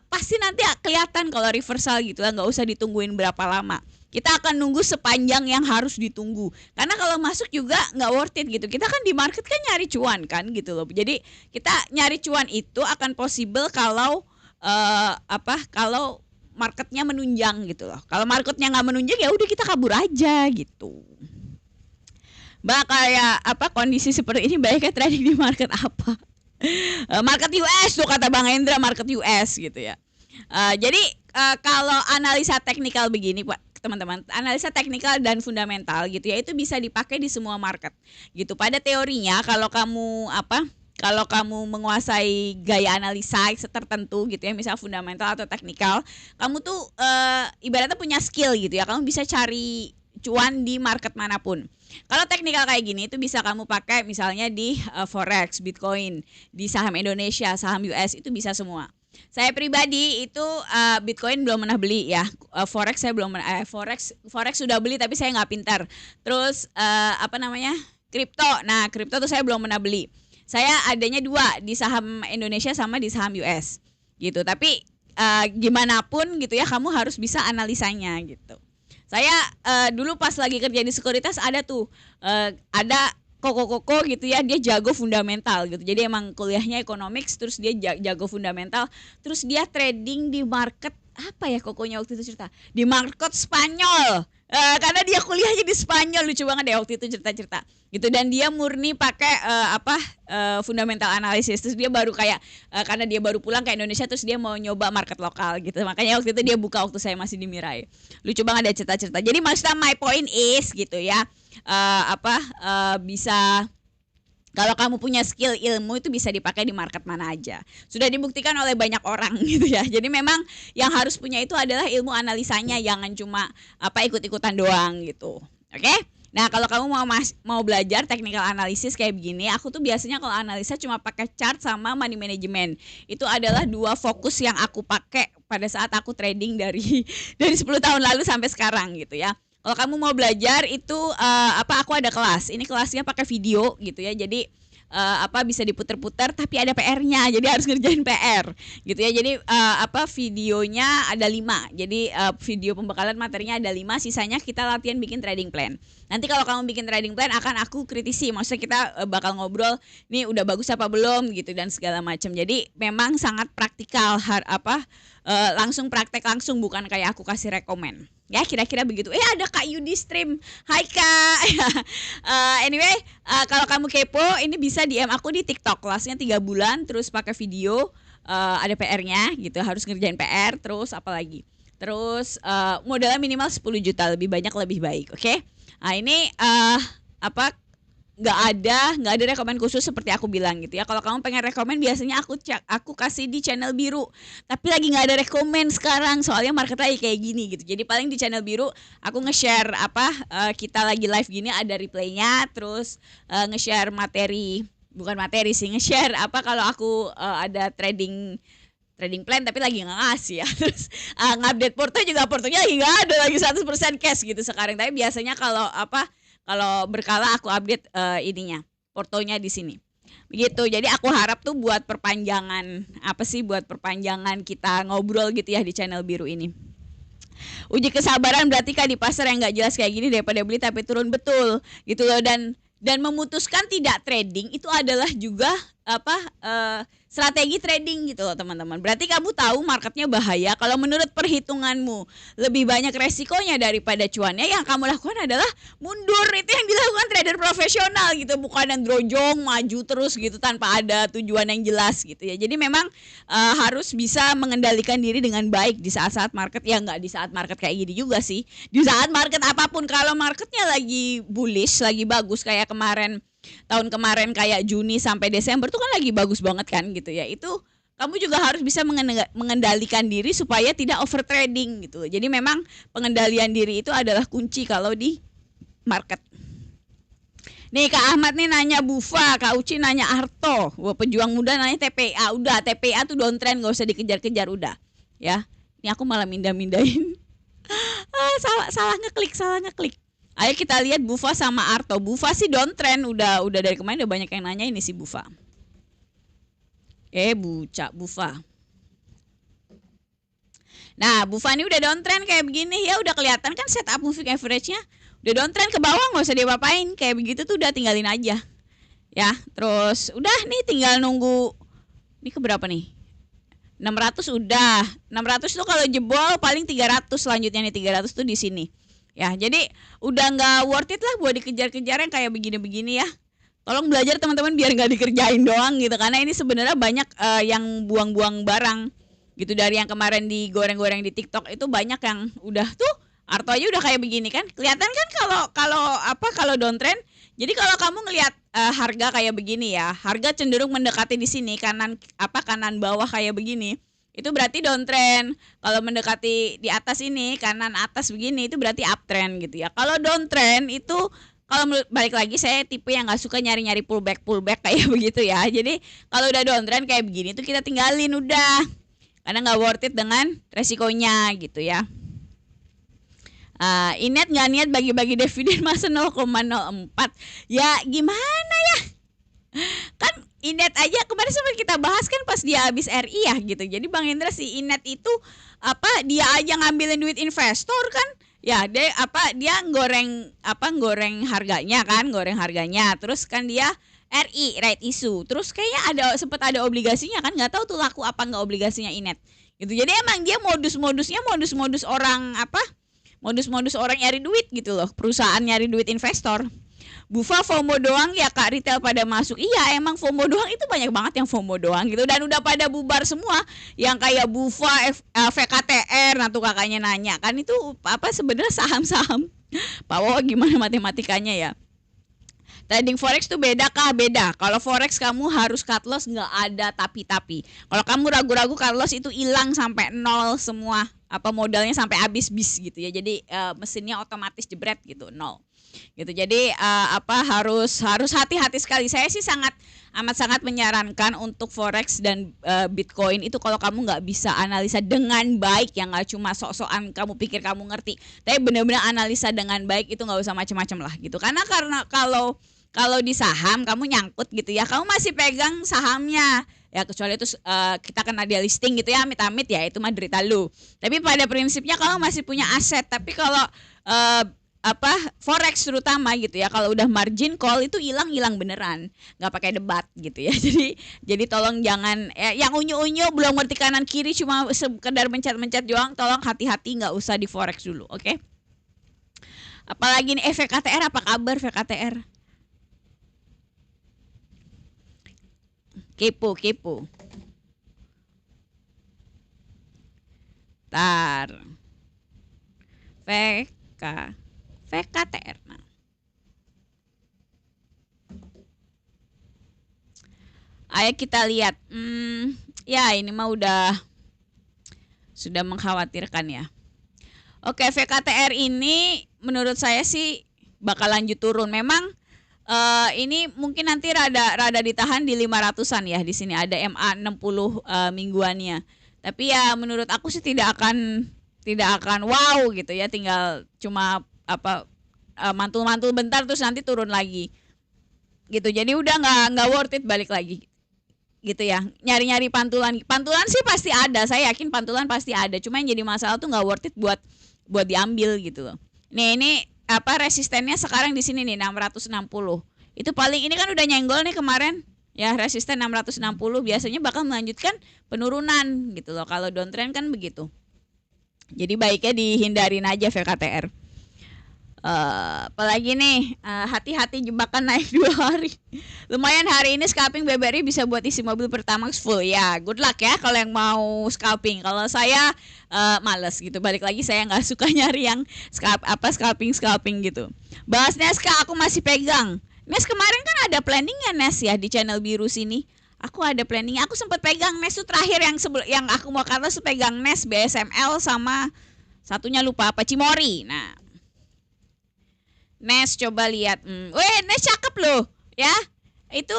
[SPEAKER 1] pasti nanti kelihatan kalau reversal gitu lah, nggak usah ditungguin berapa lama. Kita akan nunggu sepanjang yang harus ditunggu. Karena kalau masuk juga nggak worth it gitu. Kita kan di market kan nyari cuan kan gitu loh. Jadi kita nyari cuan itu akan possible kalau kalau marketnya menunjang gitu loh. Kalau marketnya nggak menunjang ya udah kita kabur aja gitu. Mbak kayak kondisi seperti ini baiknya trading di market apa? Market US tuh kata Bang Hendra, market US gitu ya. Jadi kalau analisa teknikal begini Pak teman-teman, analisa teknikal dan fundamental gitu ya itu bisa dipakai di semua market gitu. Pada teorinya kalau kamu menguasai gaya analisa tertentu gitu ya, misalnya fundamental atau teknikal, kamu tuh ibaratnya punya skill gitu ya, kamu bisa cari cuan di market manapun. Kalau teknikal kayak gini itu bisa kamu pakai misalnya di forex, bitcoin, di saham Indonesia, saham US, itu bisa semua. Saya pribadi itu bitcoin belum pernah beli ya, forex saya belum forex sudah beli tapi saya nggak pintar. Terus kripto, nah kripto tuh saya belum pernah beli. Saya adanya 2 di saham Indonesia sama di saham US gitu. Tapi gimana pun gitu ya, kamu harus bisa analisanya gitu. Saya dulu pas lagi kerja di sekuritas ada tuh ada koko gitu ya, dia jago fundamental gitu. Jadi emang kuliahnya economics, terus dia jago fundamental, terus dia trading di market kokonya waktu itu cerita di market Spanyol. Karena dia kuliahnya di Spanyol, lucu banget deh waktu itu cerita-cerita gitu. Dan dia murni pakai fundamental analysis. Terus dia baru karena dia baru pulang ke Indonesia, terus dia mau nyoba market lokal gitu. Makanya waktu itu dia buka waktu saya masih di Mirai. Lucu banget ada cerita-cerita. Jadi maksudnya my point is gitu ya, bisa, kalau kamu punya skill ilmu itu bisa dipakai di market mana aja. Sudah dibuktikan oleh banyak orang gitu ya. Jadi memang yang harus punya itu adalah ilmu analisanya, jangan cuma ikut-ikutan doang gitu. Oke? Nah, kalau kamu mau belajar technical analysis kayak begini, aku tuh biasanya kalau analisa cuma pakai chart sama money management. Itu adalah 2 fokus yang aku pakai pada saat aku trading dari 10 tahun lalu sampai sekarang gitu ya. Kalau kamu mau belajar itu aku ada kelas. Ini kelasnya pakai video gitu ya. Jadi bisa diputer-puter tapi ada PR-nya. Jadi harus ngerjain PR gitu ya. Jadi videonya ada 5. Jadi video pembekalan materinya ada 5, sisanya kita latihan bikin trading plan. Nanti kalau kamu bikin trading plan akan aku kritisi. Maksudnya kita bakal ngobrol nih udah bagus apa belum gitu dan segala macam. Jadi memang sangat praktikal langsung praktek langsung, bukan kayak aku kasih rekomen. Ya kira-kira begitu. Ada Kak Yudi stream. Hai Kak. Anyway, kalau kamu kepo ini bisa DM aku di TikTok. Kelasnya 3 bulan terus pakai video, ada PR-nya gitu, harus ngerjain PR, terus apalagi. Terus modalnya minimal 10 juta, lebih banyak lebih baik, oke? Nah, ini nggak ada rekomen khusus seperti aku bilang gitu ya. Kalau kamu pengen rekomen biasanya aku kasih di channel biru. Tapi lagi nggak ada rekomen sekarang soalnya market lagi kayak gini gitu. Jadi paling di channel biru aku nge-share kita lagi live gini ada replaynya, terus nge-share materi, bukan materi sih, nge-share kalau aku ada trading trading plan tapi lagi nggak ngasih ya. Terus ngupdate portonya lagi nggak ada, lagi 100% cash gitu sekarang. Tapi biasanya kalau berkala aku update ininya portonya di sini begitu. Jadi aku harap tuh buat perpanjangan kita ngobrol gitu ya di channel biru ini. Uji kesabaran berarti kan di pasar yang nggak jelas kayak gini daripada beli tapi turun, betul gitu loh. Dan memutuskan tidak trading itu adalah juga strategi trading gitu loh teman-teman. Berarti kamu tahu marketnya bahaya. Kalau menurut perhitunganmu lebih banyak resikonya daripada cuannya, yang kamu lakukan adalah mundur. Itu yang dilakukan trader profesional gitu, bukan yang drojong maju terus gitu tanpa ada tujuan yang jelas gitu ya. Jadi memang harus bisa mengendalikan diri dengan baik di saat-saat market, ya nggak di saat market kayak gini juga sih, di saat market apapun. Kalau marketnya lagi bullish, lagi bagus kayak tahun kemarin kayak Juni sampai Desember tuh kan lagi bagus banget kan gitu ya. Itu kamu juga harus bisa mengendalikan diri supaya tidak over trading gitu. Jadi memang pengendalian diri itu adalah kunci kalau di market. Nih Kak Ahmad nih nanya Bufa, Kak Uci nanya Arto, wah pejuang muda nanya TPA. Udah, TPA tuh downtrend, gak usah dikejar-kejar udah. Ya, ini aku malah mindahin. Salah ngeklik. Ayo kita lihat Bufa sama Arto. Bufa sih downtrend, udah dari kemarin udah banyak yang nanya ini si Bufa. Bufa. Nah, Bufa ini udah downtrend kayak begini ya, udah kelihatan kan setup moving average-nya. Udah downtrend ke bawah, nggak usah diapa-apain. Kayak begitu tuh udah tinggalin aja. Ya, terus udah nih tinggal nunggu. Ini ke berapa nih? 600 udah. 600 tuh kalau jebol paling 300 selanjutnya nih, 300 tuh di sini. Ya, jadi udah nggak worth it lah buat dikejar-kejar yang kayak begini-begini ya. Tolong belajar teman-teman biar nggak dikerjain doang gitu, karena ini sebenarnya banyak yang buang-buang barang gitu. Dari yang kemarin digoreng-goreng di TikTok itu banyak yang udah tuh Arto aja udah kayak begini kan. Kelihatan kan kalau downtrend. Jadi kalau kamu ngelihat harga kayak begini ya, harga cenderung mendekati di sini kanan bawah kayak begini. Itu berarti downtrend. Kalau mendekati di atas ini kanan atas begini itu berarti uptrend gitu ya. Kalau downtrend itu, kalau balik lagi saya tipe yang nggak suka nyari-nyari pullback kayak begitu ya. Jadi kalau udah downtrend kayak begini tuh kita tinggalin udah, karena nggak worth it dengan resikonya gitu ya. Inet nggak niat bagi-bagi dividen masa 0,04. Ya gimana ya, kan Inet aja kemarin sempat kita bahas kan pas dia habis RI ya gitu. Jadi Bang Hendra, si Inet itu dia aja ngambilin duit investor kan. Ya, dia goreng harganya. Terus kan dia RI, right issue. Terus kayaknya sempat ada obligasinya kan, nggak tahu tuh laku apa nggak obligasinya Inet. Gitu. Jadi emang dia modus-modusnya modus-modus orang nyari duit gitu loh, perusahaan nyari duit investor. Bufa FOMO doang ya Kak, retail pada masuk. Iya emang FOMO doang, itu banyak banget yang FOMO doang gitu. Dan udah pada bubar semua. Yang kayak Bufa, VKTR, nah tuh kakaknya nanya. Kan itu sebenarnya saham-saham. Pak Wo gimana matematikanya ya? Trading forex tuh beda kah? Beda. Kalau forex kamu harus cut loss, nggak ada tapi. Kalau kamu ragu-ragu cut loss itu hilang sampai nol semua. Modalnya sampai habis bis gitu ya. Jadi mesinnya otomatis jebret gitu, nol. Gitu. Jadi harus hati-hati sekali. Saya sih amat sangat menyarankan untuk forex dan Bitcoin itu kalau kamu nggak bisa analisa dengan baik, yang nggak cuma sok-sokan kamu pikir kamu ngerti, tapi benar-benar analisa dengan baik, itu nggak usah macam-macam lah gitu. Karena kalau di saham kamu nyangkut gitu ya, kamu masih pegang sahamnya ya, kecuali itu kita kena dia listing gitu ya, amit-amit ya, itu mah derita lu. Tapi pada prinsipnya kamu masih punya aset. Tapi kalau forex terutama gitu ya, kalau udah margin call itu hilang beneran, nggak pakai debat gitu ya. Jadi tolong jangan yang unyu-unyu belum ngerti kanan kiri cuma sekedar mencet-mencet doang, tolong hati-hati, nggak usah di forex dulu, oke? Apalagi nih VKTR, apa kabar VKTR? Kepo. Tar. VKTR. Nah. Ayo kita lihat. Ya ini mah sudah mengkhawatirkan ya. Oke, VKTR ini menurut saya sih bakal lanjut turun. Memang ini mungkin nanti rada ditahan di 500-an ya. Di sini ada MA 60 mingguannya. Tapi ya menurut aku sih tidak akan wow gitu ya, tinggal cuma mantul-mantul bentar terus nanti turun lagi. Gitu. Jadi udah nggak worth it balik lagi. Gitu ya. Nyari-nyari pantulan. Pantulan sih pasti ada. Saya yakin pantulan pasti ada. Cuma yang jadi masalah tuh nggak worth it buat diambil gitu loh. Ini resistennya sekarang di sini nih 660. Itu paling ini kan udah nyenggol nih kemarin. Ya, resisten 660 biasanya bakal melanjutkan penurunan gitu loh. Kalau downtrend kan begitu. Jadi baiknya dihindarin aja VKTR. Apalagi nih, hati-hati jebakan naik 2 hari. Lumayan hari ini scalping BBRI bisa buat isi mobil Pertamax full. Ya, good luck ya kalau yang mau scalping. Kalau saya males gitu. Balik lagi saya nggak suka nyari yang scalping gitu. Bahas Neska aku masih pegang. Nes kemarin kan ada planningnya Nes ya di channel biru sini. Aku ada planning. Aku sempat pegang Nes tuh terakhir yang aku mau kata tuh pegang Nes BSML sama satunya lupa apa Cimori. Nah, Nes coba lihat. Nes cakep loh, ya. Itu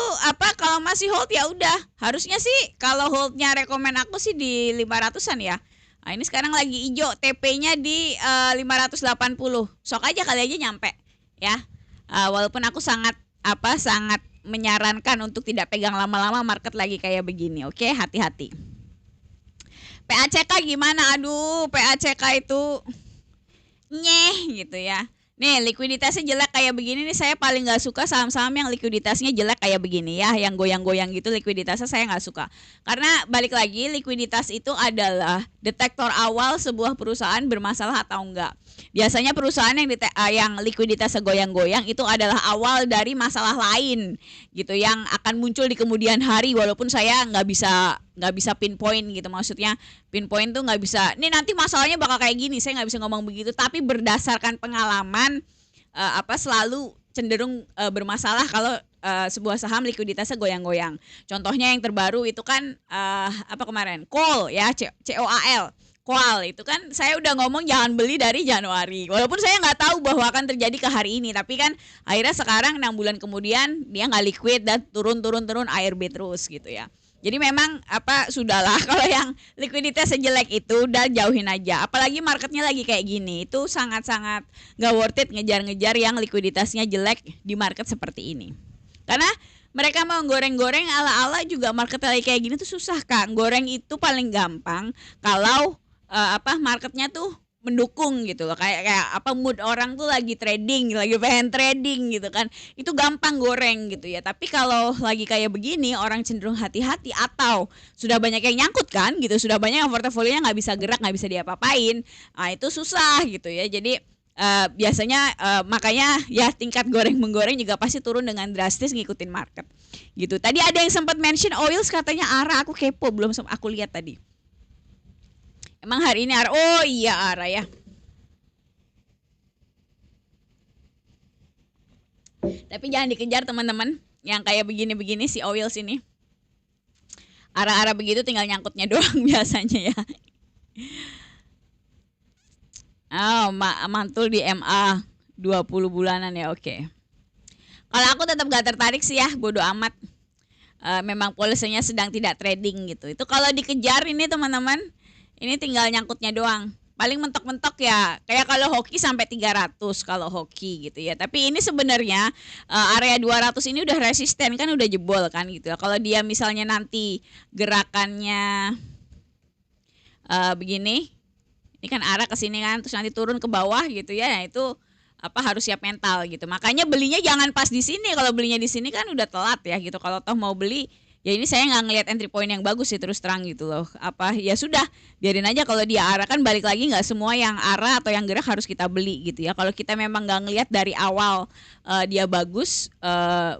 [SPEAKER 1] kalau masih hold ya udah. Harusnya sih kalau holdnya rekomen aku sih di 500-an ya. Nah, ini sekarang lagi hijau, TP-nya di 580. Sok aja kali aja nyampe, ya. Walaupun aku sangat menyarankan untuk tidak pegang lama-lama market lagi kayak begini. Oke, hati-hati. PACK gimana? Aduh, PACK itu gitu ya. Nih likuiditasnya jelek kayak begini nih, saya paling nggak suka saham-saham yang likuiditasnya jelek kayak begini ya, yang goyang-goyang gitu likuiditasnya saya nggak suka. Karena balik lagi likuiditas itu adalah detektor awal sebuah perusahaan bermasalah atau enggak. Biasanya perusahaan yang likuiditasnya goyang-goyang itu adalah awal dari masalah lain gitu yang akan muncul di kemudian hari, walaupun saya nggak bisa pinpoint gitu, maksudnya pinpoint tuh nggak bisa. Ini nanti masalahnya bakal kayak gini, saya nggak bisa ngomong begitu. Tapi berdasarkan pengalaman selalu cenderung bermasalah kalau sebuah saham likuiditasnya goyang-goyang. Contohnya yang terbaru itu kan kemarin COAL ya, COAL. Koal itu kan saya udah ngomong jangan beli dari Januari, walaupun saya nggak tahu bahwa akan terjadi ke hari ini, tapi kan akhirnya sekarang 6 bulan kemudian dia nggak liquid dan turun ARB terus gitu ya. Jadi memang sudahlah kalau yang likuiditas sejelek itu udah jauhin aja. Apalagi marketnya lagi kayak gini, itu sangat-sangat nggak worth it ngejar-ngejar yang likuiditasnya jelek di market seperti ini. Karena mereka mau goreng-goreng ala-ala juga market lagi kayak gini tuh susah Kak. Goreng itu paling gampang kalau marketnya tuh mendukung gitu loh, kayak mood orang tuh lagi trading, lagi pengen trading gitu kan, itu gampang goreng gitu ya. Tapi kalau lagi kayak begini orang cenderung hati-hati atau sudah banyak yang nyangkut kan gitu, sudah banyak yang portofolionya nggak bisa gerak, nggak bisa diapa-apain, itu susah gitu ya. Jadi biasanya makanya ya tingkat goreng-menggoreng juga pasti turun dengan drastis ngikutin market gitu. Tadi ada yang sempat mention oils katanya ARA, aku kepo belum aku lihat tadi. Emang hari ini ARA? Oh iya ARA ya. Tapi jangan dikejar teman-teman. Yang kayak begini-begini si oils ini. ARA-ARA begitu tinggal nyangkutnya doang biasanya ya. Oh, mantul di MA 20 bulanan ya, oke. Kalau aku tetap gak tertarik sih ya, bodo amat. Memang polisinya sedang tidak trading gitu. Itu kalau dikejar ini teman-teman, ini tinggal nyangkutnya doang. Paling mentok-mentok ya, kayak kalau hoki sampai 300 kalau hoki gitu ya. Tapi ini sebenarnya area 200 ini udah resisten kan, udah jebol kan gitu ya. Kalau dia misalnya nanti gerakannya begini, ini kan arah ke sini kan, terus nanti turun ke bawah gitu ya. Nah, itu harus siap mental gitu. Makanya belinya jangan pas di sini. Kalau belinya di sini kan udah telat ya gitu. Kalau toh mau beli, ya ini saya nggak ngelihat entry point yang bagus sih terus terang gitu loh. Ya sudah, biarin aja. Kalau dia arah kan balik lagi, nggak semua yang arah atau yang gerak harus kita beli gitu ya. Kalau kita memang nggak ngelihat dari awal dia bagus,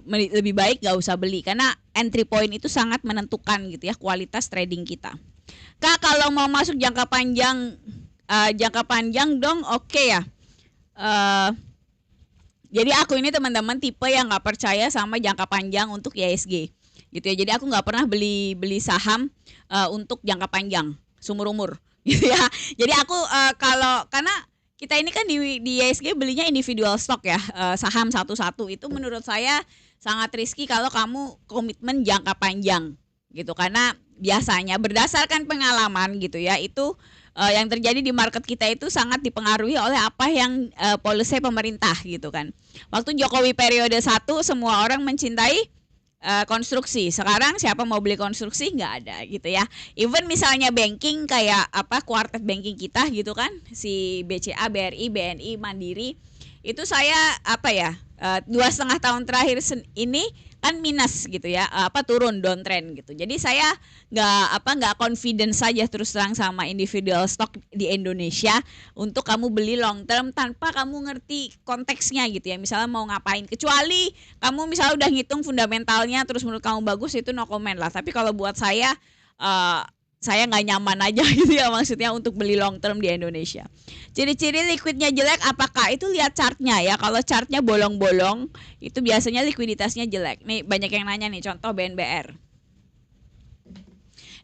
[SPEAKER 1] lebih baik nggak usah beli, karena entry point itu sangat menentukan gitu ya kualitas trading kita. Kak, kalau mau masuk jangka panjang dong, oke ya. Jadi aku ini teman-teman tipe yang nggak percaya sama jangka panjang untuk IHSG. gitu ya. Jadi aku nggak pernah beli saham untuk jangka panjang seumur umur gitu ya. Jadi aku kalau karena kita ini kan di ISG belinya individual stock ya, saham satu-satu, itu menurut saya sangat risky kalau kamu komitmen jangka panjang gitu, karena biasanya berdasarkan pengalaman gitu ya, itu yang terjadi di market kita itu sangat dipengaruhi oleh apa yang policy pemerintah gitu kan. Waktu Jokowi periode 1 semua orang mencintai konstruksi. Sekarang siapa mau beli konstruksi, nggak ada gitu ya. Even misalnya banking kayak kuartet banking kita gitu kan, si BCA, BRI, BNI, Mandiri, itu saya 2,5 tahun terakhir ini kan minus gitu ya, turun downtrend gitu. Jadi saya nggak confident saja terus terang sama individual stock di Indonesia untuk kamu beli long term tanpa kamu ngerti konteksnya gitu ya. Misalnya mau ngapain, kecuali kamu misalnya udah ngitung fundamentalnya terus menurut kamu bagus, itu no comment lah. Tapi kalau buat saya nggak nyaman aja gitu ya, maksudnya untuk beli long term di Indonesia. Ciri-ciri liquidnya jelek apakah? Itu lihat chartnya ya. Kalau chartnya bolong-bolong itu biasanya likuiditasnya jelek. Nih banyak yang nanya nih, contoh BNBR.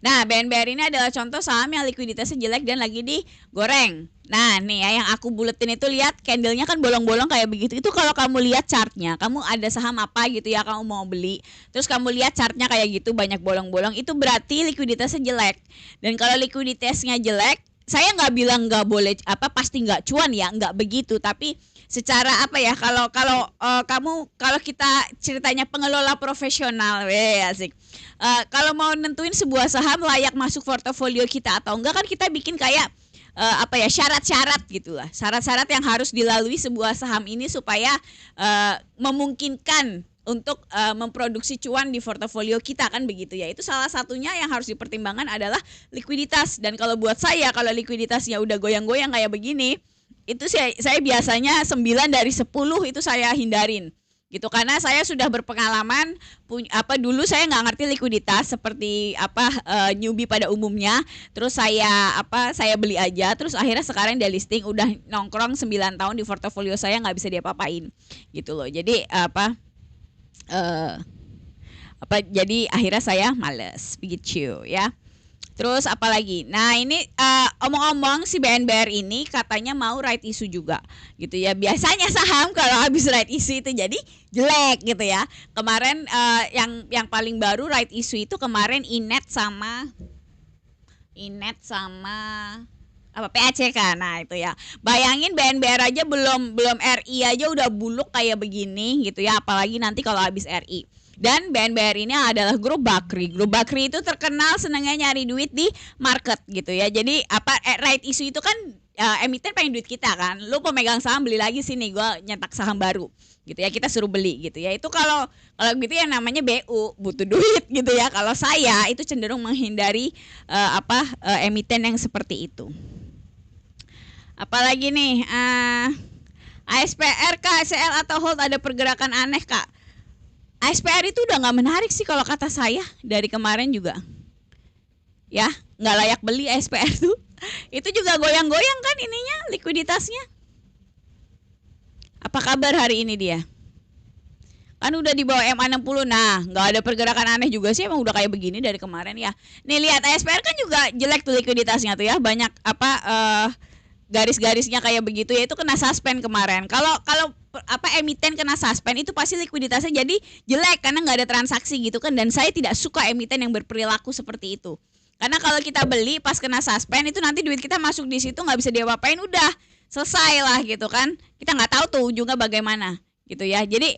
[SPEAKER 1] Nah, BNBR ini adalah contoh saham yang likuiditasnya jelek dan lagi digoreng. Nah, nih ya yang aku buletin itu, lihat candlenya kan bolong-bolong kayak begitu. Itu kalau kamu lihat chartnya, kamu ada saham apa gitu ya kamu mau beli, terus kamu lihat chartnya kayak gitu banyak bolong-bolong, itu berarti likuiditasnya jelek. Dan kalau likuiditasnya jelek, saya nggak bilang nggak boleh pasti nggak cuan ya, nggak begitu. Tapi secara kalau kita ceritanya pengelola profesional, asik. Kalau mau nentuin sebuah saham layak masuk portofolio kita atau enggak, kan kita bikin kayak syarat-syarat gitulah, syarat-syarat yang harus dilalui sebuah saham ini supaya memungkinkan untuk memproduksi cuan di portofolio kita, kan begitu ya. Itu salah satunya yang harus dipertimbangkan adalah likuiditas. Dan kalau buat saya, kalau likuiditasnya udah goyang-goyang kayak begini, itu saya biasanya 9 dari 10 itu saya hindarin gitu, karena saya sudah berpengalaman dulu saya nggak ngerti likuiditas seperti newbie pada umumnya, terus saya beli aja, terus akhirnya sekarang dia listing udah nongkrong 9 tahun di portofolio saya, nggak bisa diapa-apain gitu loh. Jadi jadi akhirnya saya males begitu ya. Terus apalagi? Nah ini omong-omong si BNBR ini katanya mau right issue juga gitu ya. Biasanya saham kalau habis right issue itu jadi jelek gitu ya. Kemarin yang paling baru right issue itu kemarin Inet sama PACK. Nah itu ya, bayangin BNBR aja belum RI aja udah buluk kayak begini gitu ya, apalagi nanti kalau habis RI. Dan BNBR ini adalah grup Bakri. Grup Bakri itu terkenal senangnya nyari duit di market gitu ya. Jadi right issue itu kan emiten pengen duit kita kan. Lu pemegang saham beli lagi sini, gue nyetak saham baru gitu ya, kita suruh beli gitu ya. Itu kalau gitu yang namanya BU, butuh duit gitu ya. Kalau saya itu cenderung menghindari emiten yang seperti itu. Apalagi nih, ASPR Kak, CL atau hold ada pergerakan aneh Kak? ASPR itu udah nggak menarik sih kalau kata saya dari kemarin juga. Ya, nggak layak beli ASPR tuh. Itu juga goyang-goyang kan ininya, likuiditasnya. Apa kabar hari ini dia? Kan udah di bawah MA60. Nah, nggak ada pergerakan aneh juga sih, emang udah kayak begini dari kemarin ya. Nih lihat ASPR kan juga jelek tuh likuiditasnya tuh ya, banyak garis-garisnya kayak begitu ya, itu kena suspend kemarin. Kalau emiten kena suspend itu pasti likuiditasnya jadi jelek karena nggak ada transaksi gitu kan. Dan saya tidak suka emiten yang berperilaku seperti itu. Karena kalau kita beli pas kena suspend itu nanti duit kita masuk di situ nggak bisa diapa-apain, udah selesai lah gitu kan. Kita nggak tahu tuh ujungnya bagaimana gitu ya. Jadi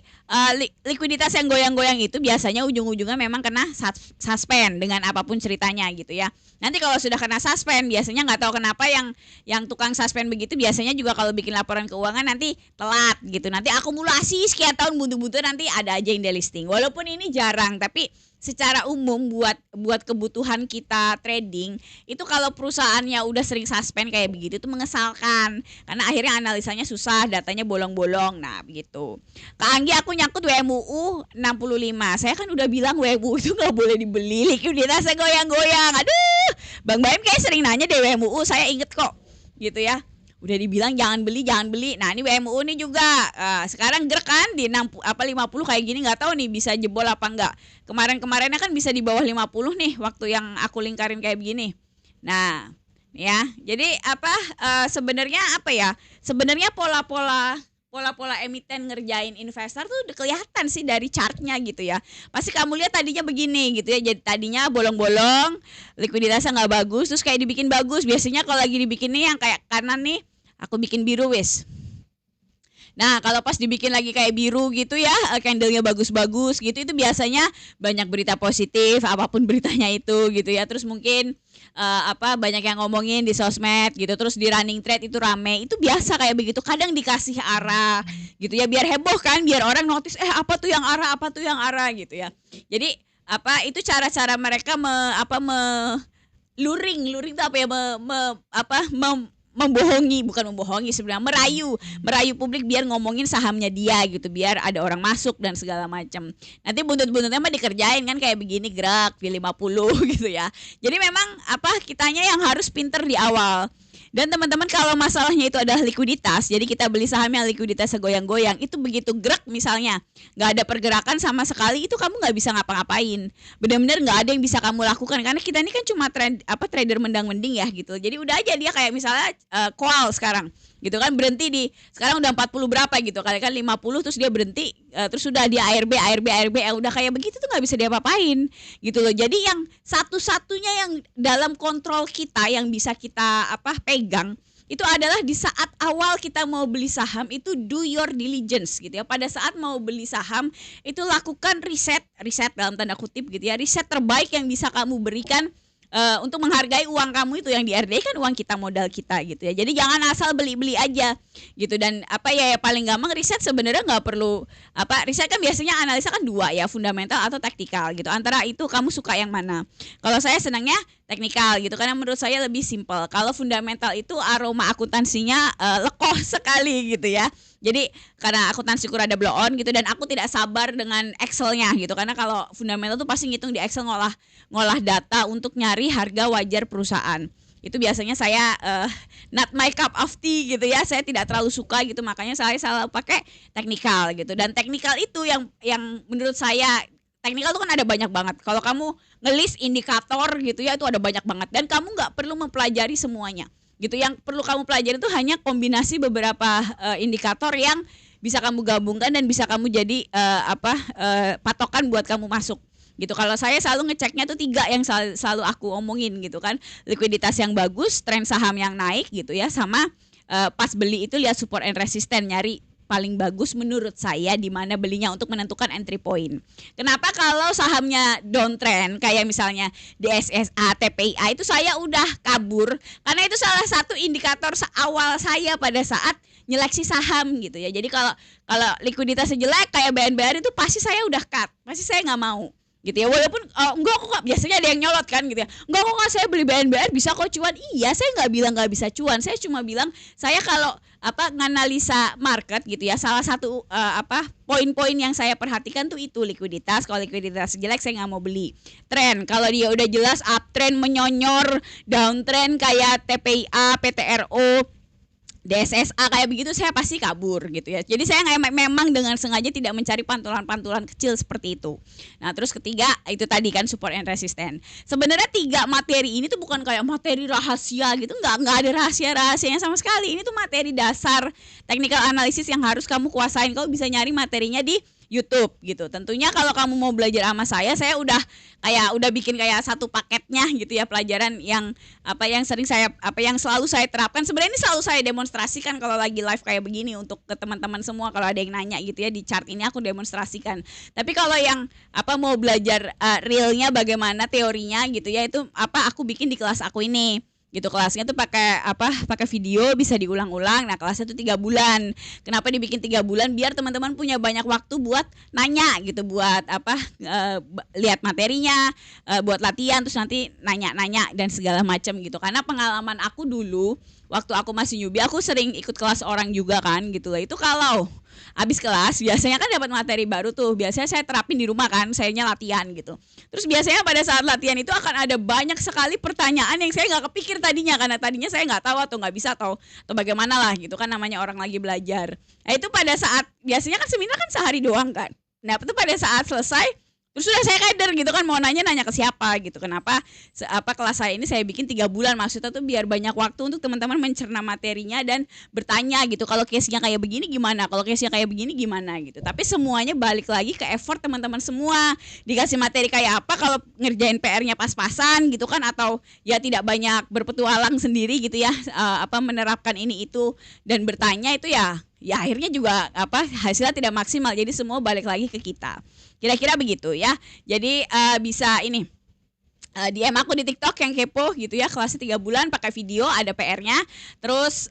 [SPEAKER 1] likuiditas yang goyang-goyang itu biasanya ujung-ujungnya memang kena suspend dengan apapun ceritanya gitu ya. Nanti kalau sudah kena suspend biasanya nggak tahu kenapa yang tukang suspend begitu biasanya juga kalau bikin laporan keuangan nanti telat gitu. Nanti akumulasi sekian tahun buntu-buntu nanti ada aja yang delisting. Walaupun ini jarang, tapi secara umum buat kebutuhan kita trading itu kalau perusahaannya udah sering suspend kayak begitu itu mengesalkan karena akhirnya analisanya susah, datanya bolong-bolong. Nah begitu. Kak Anggi, aku nyangkut WMUU 65. Saya kan udah bilang WMUU itu nggak boleh dibeli, likuiditasnya goyang-goyang. Aduh, Bang Baim kayak sering nanya deh WMUU, saya inget kok gitu ya. Udah dibilang jangan beli, jangan beli. Nah, ini WMU nih juga sekarang gerak kan di 60 apa 50 kayak gini, nggak tahu nih bisa jebol apa enggak. Kemarin-kemarinnya kan bisa di bawah 50 nih waktu yang aku lingkarin kayak begini. Nah, ya. Jadi sebenarnya apa ya? Sebenarnya pola-pola emiten ngerjain investor tuh udah kelihatan sih dari chartnya gitu ya. Pasti kamu lihat tadinya begini gitu ya. Jadi tadinya bolong-bolong, likuiditasnya nggak bagus, terus kayak dibikin bagus. Biasanya kalau lagi dibikin nih yang kayak kanan nih, aku bikin biru wis. Nah, kalau pas dibikin lagi kayak biru gitu ya, candlenya bagus-bagus gitu, itu biasanya banyak berita positif, apapun beritanya itu gitu ya. Terus mungkin banyak yang ngomongin di sosmed gitu, terus di running thread itu rame. Itu biasa kayak begitu. Kadang dikasih arah gitu ya, biar heboh kan, biar orang notice apa tuh yang arah, apa tuh yang arah gitu ya. Jadi itu cara-cara mereka luring itu apa ya, membohongi, bukan membohongi sebenarnya, merayu publik biar ngomongin sahamnya dia gitu, biar ada orang masuk dan segala macam. Nanti buntut-buntutnya mah dikerjain kan kayak begini, gerak di 50 gitu ya. Jadi memang kitanya yang harus pinter di awal. Dan teman-teman, kalau masalahnya itu adalah likuiditas, jadi kita beli saham yang likuiditasnya goyang-goyang, itu begitu gerak misalnya nggak ada pergerakan sama sekali, itu kamu nggak bisa ngapa-ngapain, benar-benar nggak ada yang bisa kamu lakukan, karena kita ini kan cuma trader mendang-mending ya gitu. Jadi udah aja dia kayak misalnya call sekarang gitu kan, berhenti di sekarang udah 40 berapa gitu, kali kan 50, terus dia berhenti, terus sudah dia ARB udah kayak begitu tuh nggak bisa diapa-apain gitu loh. Jadi yang satu-satunya yang dalam kontrol kita yang bisa kita pegang itu adalah di saat awal kita mau beli saham itu do your diligence gitu ya. Pada saat mau beli saham itu lakukan riset dalam tanda kutip gitu ya, riset terbaik yang bisa kamu berikan untuk menghargai uang kamu itu, yang di RDI kan uang kita, modal kita gitu ya. Jadi jangan asal beli-beli aja gitu. Dan paling gampang riset sebenarnya nggak perlu riset kan biasanya analisa kan dua ya, fundamental atau taktikal gitu. Antara itu kamu suka yang mana? Kalau saya senangnya teknikal gitu, karena menurut saya lebih simpel. Kalau fundamental itu aroma akuntansinya lekoh sekali gitu ya. Jadi karena akuntansi rada blow on gitu, dan aku tidak sabar dengan Excelnya gitu, karena kalau fundamental tuh pasti ngitung di Excel, ngolah data untuk nyari harga wajar perusahaan. Itu biasanya saya not my cup of tea gitu ya, saya tidak terlalu suka gitu, makanya saya selalu pakai teknikal gitu. Dan teknikal itu yang menurut saya, teknikal itu kan ada banyak banget. Kalau kamu ngelis indikator gitu ya, itu ada banyak banget, dan kamu nggak perlu mempelajari semuanya gitu. Yang perlu kamu pelajari itu hanya kombinasi beberapa indikator yang bisa kamu gabungkan dan bisa kamu jadi patokan buat kamu masuk gitu. Kalau saya selalu ngeceknya tuh 3 yang selalu aku omongin gitu kan, likuiditas yang bagus, tren saham yang naik gitu ya, sama pas beli itu lihat support and resistance, nyari paling bagus menurut saya di mana belinya untuk menentukan entry point. Kenapa kalau sahamnya downtrend kayak misalnya DSSA, TPIA itu saya udah kabur, karena itu salah satu indikator awal saya pada saat nyeleksi saham gitu ya. Jadi kalau likuiditasnya jelek kayak BNBR itu pasti saya udah cut, pasti saya nggak mau gitu ya. Walaupun enggak kok, biasanya ada yang nyolot kan gitu ya, enggak kok saya beli BNBR bisa kok cuan. Iya, saya nggak bilang nggak bisa cuan, saya cuma bilang saya kalau nganalisa market gitu ya, salah satu poin-poin yang saya perhatikan tuh itu likuiditas. Kalau likuiditas jelek saya nggak mau beli. Tren, kalau dia udah jelas uptrend menyonyor, downtrend kayak TPIA, PTRO, DSSA kayak begitu, saya pasti kabur gitu ya. Jadi saya memang dengan sengaja tidak mencari pantulan-pantulan kecil seperti itu. Nah, terus ketiga itu tadi kan support and resistance. Sebenarnya 3 materi ini tuh bukan kayak materi rahasia gitu, nggak ada rahasia-rahasianya sama sekali. Ini tuh materi dasar technical analysis yang harus kamu kuasain. Kau bisa nyari materinya di YouTube gitu. Tentunya kalau kamu mau belajar sama saya udah bikin kayak satu paketnya gitu ya, pelajaran yang yang selalu saya terapkan. Sebenarnya ini selalu saya demonstrasikan kalau lagi live kayak begini untuk ke teman-teman semua, kalau ada yang nanya gitu ya, di chart ini aku demonstrasikan. Tapi kalau yang mau belajar realnya bagaimana teorinya gitu ya, itu aku bikin di kelas aku ini gitu. Kelasnya tuh pakai video, bisa diulang-ulang. Nah, kelasnya tuh 3 bulan. Kenapa dibikin 3 bulan? Biar teman-teman punya banyak waktu buat nanya gitu, buat lihat materinya, buat latihan, terus nanti nanya-nanya dan segala macam gitu. Karena pengalaman aku dulu waktu aku masih newbie aku sering ikut kelas orang juga kan gitu lah. Itu kalau abis kelas biasanya kan dapat materi baru tuh, biasanya saya terapin di rumah kan, sayanya latihan gitu. Terus biasanya pada saat latihan itu akan ada banyak sekali pertanyaan yang saya nggak kepikir tadinya, karena tadinya saya nggak tahu atau nggak bisa atau bagaimana lah gitu kan, namanya orang lagi belajar. Nah itu pada saat biasanya kan seminar kan sehari doang kan. Nah itu pada saat selesai terus sudah saya keder gitu kan, mau nanya ke siapa gitu. Kenapa kelas saya ini saya bikin 3 bulan, maksudnya tuh biar banyak waktu untuk teman-teman mencerna materinya dan bertanya gitu. Kalau case-nya kayak begini gimana? Kalau case-nya kayak begini gimana gitu. Tapi semuanya balik lagi ke effort teman-teman semua. Dikasih materi kayak apa, kalau ngerjain PR-nya pas-pasan gitu kan, atau ya tidak banyak berpetualang sendiri gitu ya, menerapkan ini itu dan bertanya itu ya akhirnya juga hasilnya tidak maksimal. Jadi semua balik lagi ke kita. Kira-kira begitu ya. Jadi bisa ini DM aku di TikTok yang kepo gitu ya, kelasnya 3 bulan pakai video, ada PR-nya. Terus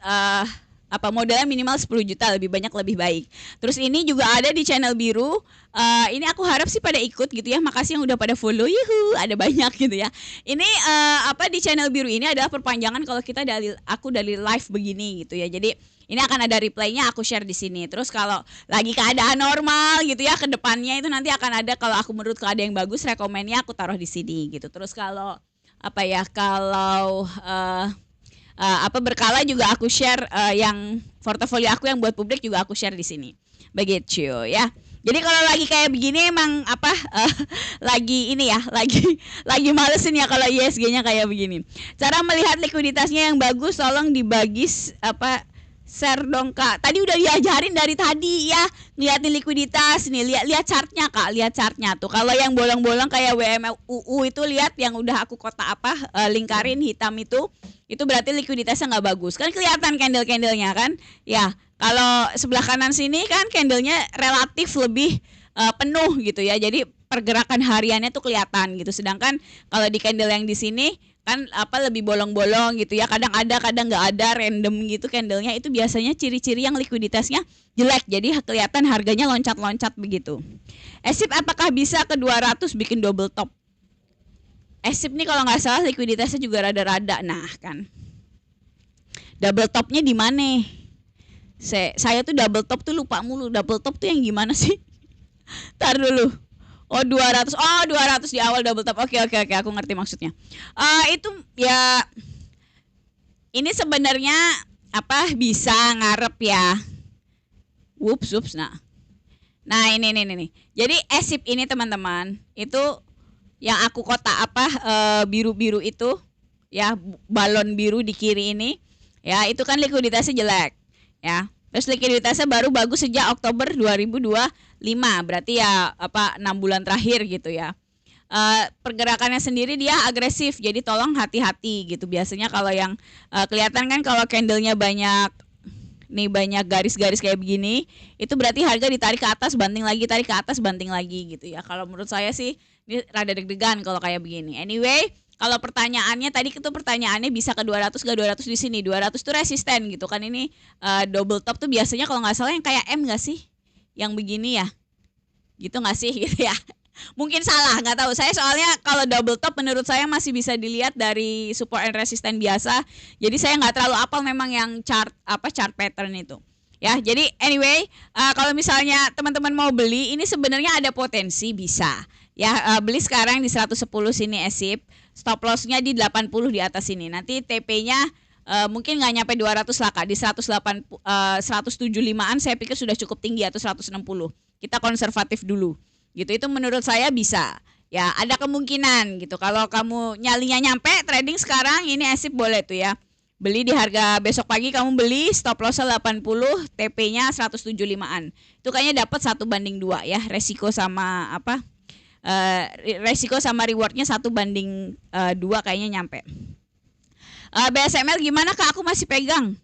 [SPEAKER 1] modalnya minimal 10 juta, lebih banyak lebih baik. Terus ini juga ada di channel biru. Ini aku harap sih pada ikut gitu ya. Makasih yang udah pada follow. Yuhu, ada banyak gitu ya. Ini di channel biru ini adalah perpanjangan kalau kita aku dari live begini gitu ya. Jadi ini akan ada replaynya, aku share di sini. Terus kalau lagi keadaan normal gitu ya, ke depannya itu nanti akan ada, kalau aku menurut ada yang bagus, rekomennya aku taruh di sini gitu. Terus kalau berkala juga aku share yang portofolio aku yang buat publik juga aku share di sini. Begitu ya. Jadi kalau lagi kayak begini emang lagi ini ya, lagi malesin ya kalau ISG-nya kayak begini. Cara melihat likuiditasnya yang bagus tolong dibagi share dong Kak. Tadi udah diajarin dari tadi ya, ngeliatin likuiditas nih, lihat chartnya Kak, lihat chartnya tuh. Kalau yang bolong-bolong kayak WMUU itu lihat yang udah aku lingkarin hitam itu berarti likuiditasnya nggak bagus. Kan kelihatan candle-candlenya kan? Ya, kalau sebelah kanan sini kan candlenya relatif lebih penuh gitu ya. Jadi pergerakan hariannya tuh kelihatan gitu. Sedangkan kalau di candle yang di sini kan lebih bolong-bolong gitu ya, kadang ada kadang nggak ada, random gitu candlenya. Itu biasanya ciri-ciri yang likuiditasnya jelek, jadi kelihatan harganya loncat-loncat begitu. ESIP apakah bisa ke 200 bikin double top? ESIP nih kalau nggak salah likuiditasnya juga rada-rada. Nah kan double topnya di mana? Saya tuh double top tuh lupa mulu. Double top tuh yang gimana sih? Tar dulu. Oh 200 di awal double top. Oke, aku ngerti maksudnya. Itu ya, ini sebenarnya bisa ngarep ya. Whoops. Nah ini. Jadi ESIP ini teman-teman, itu yang aku kotak biru-biru itu ya, balon biru di kiri ini ya, itu kan likuiditasnya jelek ya. Terus likuiditasnya baru bagus sejak Oktober 2025, berarti ya 6 bulan terakhir gitu ya. Pergerakannya sendiri dia agresif, jadi tolong hati-hati gitu. Biasanya kalau yang kelihatan kan kalau candlenya banyak garis-garis kayak begini, itu berarti harga ditarik ke atas, banting lagi, tarik ke atas, banting lagi gitu ya. Kalau menurut saya sih ini rada deg-degan kalau kayak begini. Anyway, kalau pertanyaannya tadi itu pertanyaannya bisa ke 200 ke 200 di sini. 200 tuh resisten gitu kan. Ini double top tuh biasanya kalau nggak salah yang kayak M nggak sih? Yang begini ya. Gitu nggak sih gitu ya. Mungkin salah, nggak tahu. Saya soalnya kalau double top menurut saya masih bisa dilihat dari support and resistance biasa. Jadi saya nggak terlalu apal memang yang chart pattern itu. Ya, jadi anyway, kalau misalnya teman-teman mau beli, ini sebenarnya ada potensi bisa. Ya, beli sekarang di 110 sini ESIP. Stop loss-nya di 80 di atas sini. Nanti TP-nya mungkin nggak nyampe 200 lah Kak. Di 175-an saya pikir sudah cukup tinggi, atau 160. Kita konservatif dulu. Gitu, itu menurut saya bisa. Ya, ada kemungkinan gitu. Kalau kamu nyalinya nyampe trading sekarang, ini ESIP boleh tuh ya. Beli di harga besok pagi kamu beli, stop loss-nya 80, TP-nya 175-an. Itu kayaknya dapat 1:2 ya. Resiko sama resiko sama rewardnya 1:2 kayaknya nyampe. BSML gimana Kak? Aku masih pegang.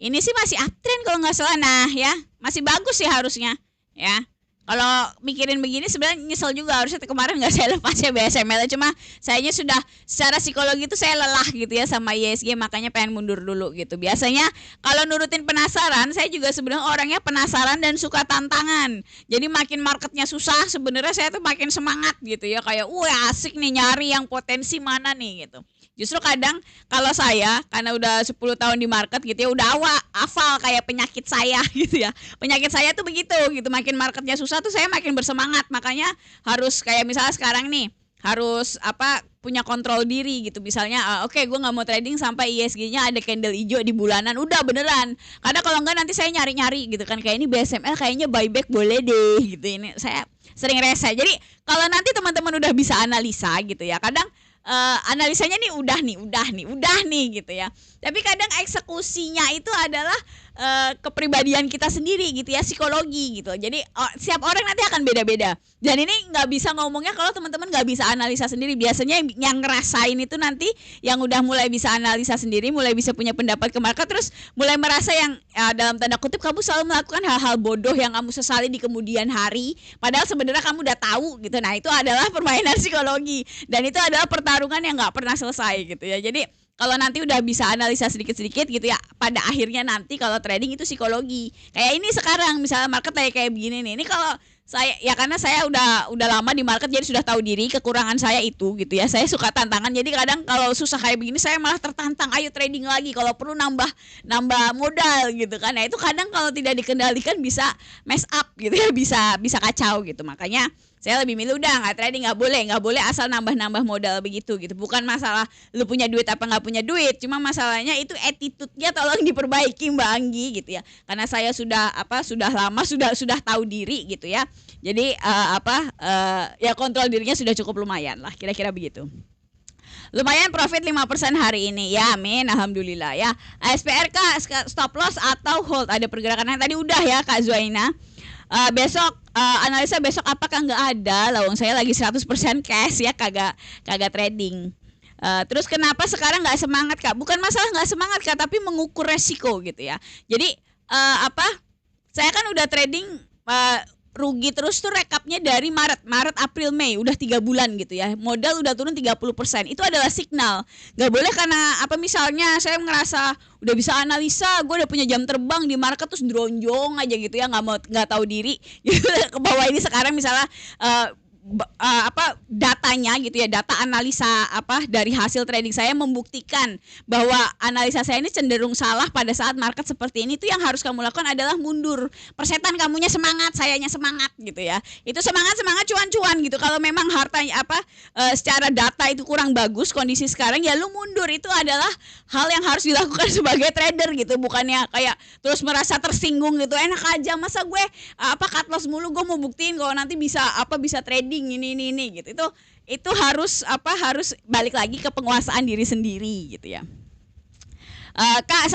[SPEAKER 1] Ini sih masih uptrend kalau nggak salah. Nah ya, masih bagus sih harusnya ya. Kalau mikirin begini sebenarnya nyesel juga, harusnya kemarin nggak saya lepas ya BSML, cuma sayanya sudah secara psikologi itu saya lelah gitu ya sama ISG, makanya pengen mundur dulu gitu. Biasanya kalau nurutin penasaran, saya juga sebenarnya orangnya penasaran dan suka tantangan. Jadi makin marketnya susah, sebenarnya saya tuh makin semangat gitu ya, kayak asik nih nyari yang potensi mana nih gitu. Justru kadang kalau saya karena udah 10 tahun di market gitu ya, udah hafal kayak penyakit saya gitu ya. Penyakit saya tuh begitu gitu, makin marketnya susah tuh saya makin bersemangat. Makanya harus kayak misalnya sekarang nih, harus punya kontrol diri gitu. Misalnya oke, gue nggak mau trading sampai ISG-nya ada candle hijau di bulanan, udah beneran. Karena kalau enggak nanti saya nyari-nyari gitu kan, kayak ini BSML kayaknya buyback boleh deh gitu. Ini saya sering rese. Jadi kalau nanti teman-teman udah bisa analisa gitu ya, kadang analisanya nih udah nih gitu ya. Tapi kadang eksekusinya itu adalah kepribadian kita sendiri gitu ya, psikologi gitu. Jadi setiap orang nanti akan beda-beda. Dan ini nggak bisa ngomongnya kalau teman-teman nggak bisa analisa sendiri. Biasanya yang ngerasain itu nanti yang udah mulai bisa analisa sendiri, mulai bisa punya pendapat ke market, terus mulai merasa yang dalam tanda kutip kamu selalu melakukan hal-hal bodoh yang kamu sesali di kemudian hari. Padahal sebenarnya kamu udah tahu gitu. Nah itu adalah permainan psikologi dan itu adalah pertarungan yang nggak pernah selesai gitu ya. Jadi kalau nanti udah bisa analisa sedikit-sedikit gitu ya, pada akhirnya nanti kalau trading itu psikologi. Kayak ini sekarang misalnya market kayak begini nih. Ini kalau saya ya karena saya udah lama di market jadi sudah tahu diri kekurangan saya itu gitu ya. Saya suka tantangan. Jadi kadang kalau susah kayak begini saya malah tertantang, ayo trading lagi kalau perlu nambah modal gitu kan. Nah, itu kadang kalau tidak dikendalikan bisa mess up gitu ya, bisa kacau gitu. Makanya saya lebih milih udah nggak trading, nggak boleh asal nambah modal begitu gitu. Bukan masalah lu punya duit apa nggak punya duit, cuma masalahnya itu attitude-nya tolong diperbaiki Mbak Anggi gitu ya. Karena saya sudah lama sudah tahu diri gitu ya. Jadi ya kontrol dirinya sudah cukup lumayan lah, kira-kira begitu. Lumayan profit 5% hari ini. Ya amin, alhamdulillah ya. SPRK stop loss atau hold, ada pergerakan yang tadi udah ya Kak Zuaina. Besok analisa besok apakah nggak ada, lawang saya lagi 100% cash ya, kagak trading. Terus kenapa sekarang nggak semangat Kak? Bukan masalah nggak semangat Kak, tapi mengukur resiko gitu ya. Jadi saya kan udah trading rugi terus tuh rekapnya dari Maret, April, Mei, udah 3 bulan gitu ya. Modal udah turun 30%. Itu adalah signal. Gak boleh karena misalnya saya ngerasa udah bisa analisa, gue udah punya jam terbang di market terus dronjong aja gitu ya, nggak tahu diri gitu ke bawah. Ini sekarang misalnya datanya gitu ya, data analisa dari hasil trading saya membuktikan bahwa analisa saya ini cenderung salah pada saat market seperti ini. Itu yang harus kamu lakukan adalah mundur. Persetan kamunya semangat, sayanya semangat gitu ya. Itu semangat cuan-cuan gitu. Kalau memang hartanya secara data itu kurang bagus kondisi sekarang, ya lu mundur. Itu adalah hal yang harus dilakukan sebagai trader gitu. Bukannya kayak terus merasa tersinggung gitu. Enak aja masa gue cut loss mulu, gue mau buktiin kalau nanti bisa trading ini gitu. Itu harus balik lagi ke penguasaan diri sendiri gitu ya. Kak,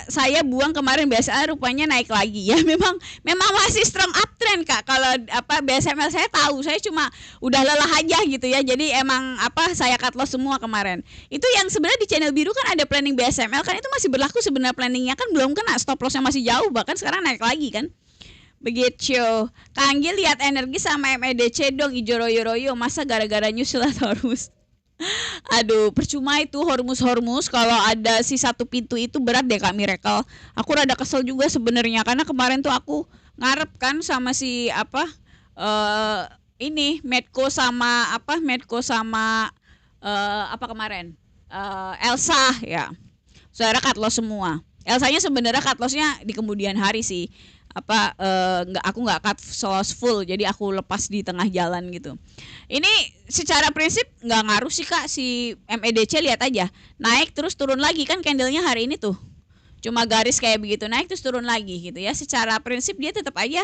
[SPEAKER 1] saya buang kemarin BSML rupanya naik lagi ya. Memang masih strong uptrend Kak. Kalau BSML saya tahu, saya cuma udah lelah aja gitu ya. Jadi emang saya cut loss semua kemarin. Itu yang sebenarnya di channel biru kan ada planning BSML kan, itu masih berlaku sebenarnya, planningnya kan belum kena, stop lossnya masih jauh, bahkan sekarang naik lagi kan. Begitu. Kak Anggi lihat energi sama MEDC dong, ijo royo-royo, masa gara-gara nyusul Hormuz. Aduh, percuma itu Hormuz kalau ada si satu pintu itu berat deh Kak Miracle. Aku rada kesel juga sebenarnya karena kemarin tuh aku ngarep kan sama si ini Medco sama kemarin Elsa ya. Saudara cut loss semua. Elsanya sebenarnya cut lossnya di kemudian hari sih. Aku nggak cut loss full, jadi aku lepas di tengah jalan gitu. Ini secara prinsip nggak ngaruh sih Kak, si MEDC lihat aja naik terus turun lagi kan, candlenya hari ini tuh cuma garis kayak begitu, naik terus turun lagi gitu ya. Secara prinsip dia tetap aja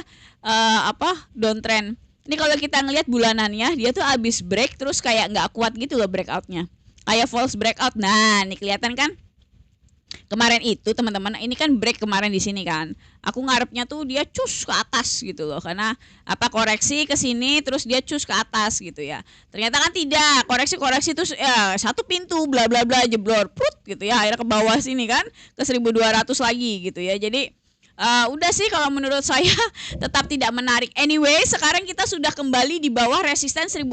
[SPEAKER 1] downtrend. Ini kalau kita ngelihat bulanannya, dia tuh abis break terus kayak nggak kuat gitu loh breakoutnya, kayak false breakout. Nah, ini kelihatan kan? Kemarin itu teman-teman, ini kan break kemarin di sini kan. Aku ngarepnya tuh dia cus ke atas gitu loh, karena koreksi ke sini terus dia cus ke atas gitu ya. Ternyata kan tidak, koreksi terus ya satu pintu bla bla bla jeblor prut gitu ya, akhirnya ke bawah sini kan ke 1.200 lagi gitu ya. Jadi udah sih kalau menurut saya tetap tidak menarik. Anyway, sekarang kita sudah kembali di bawah resisten 1.600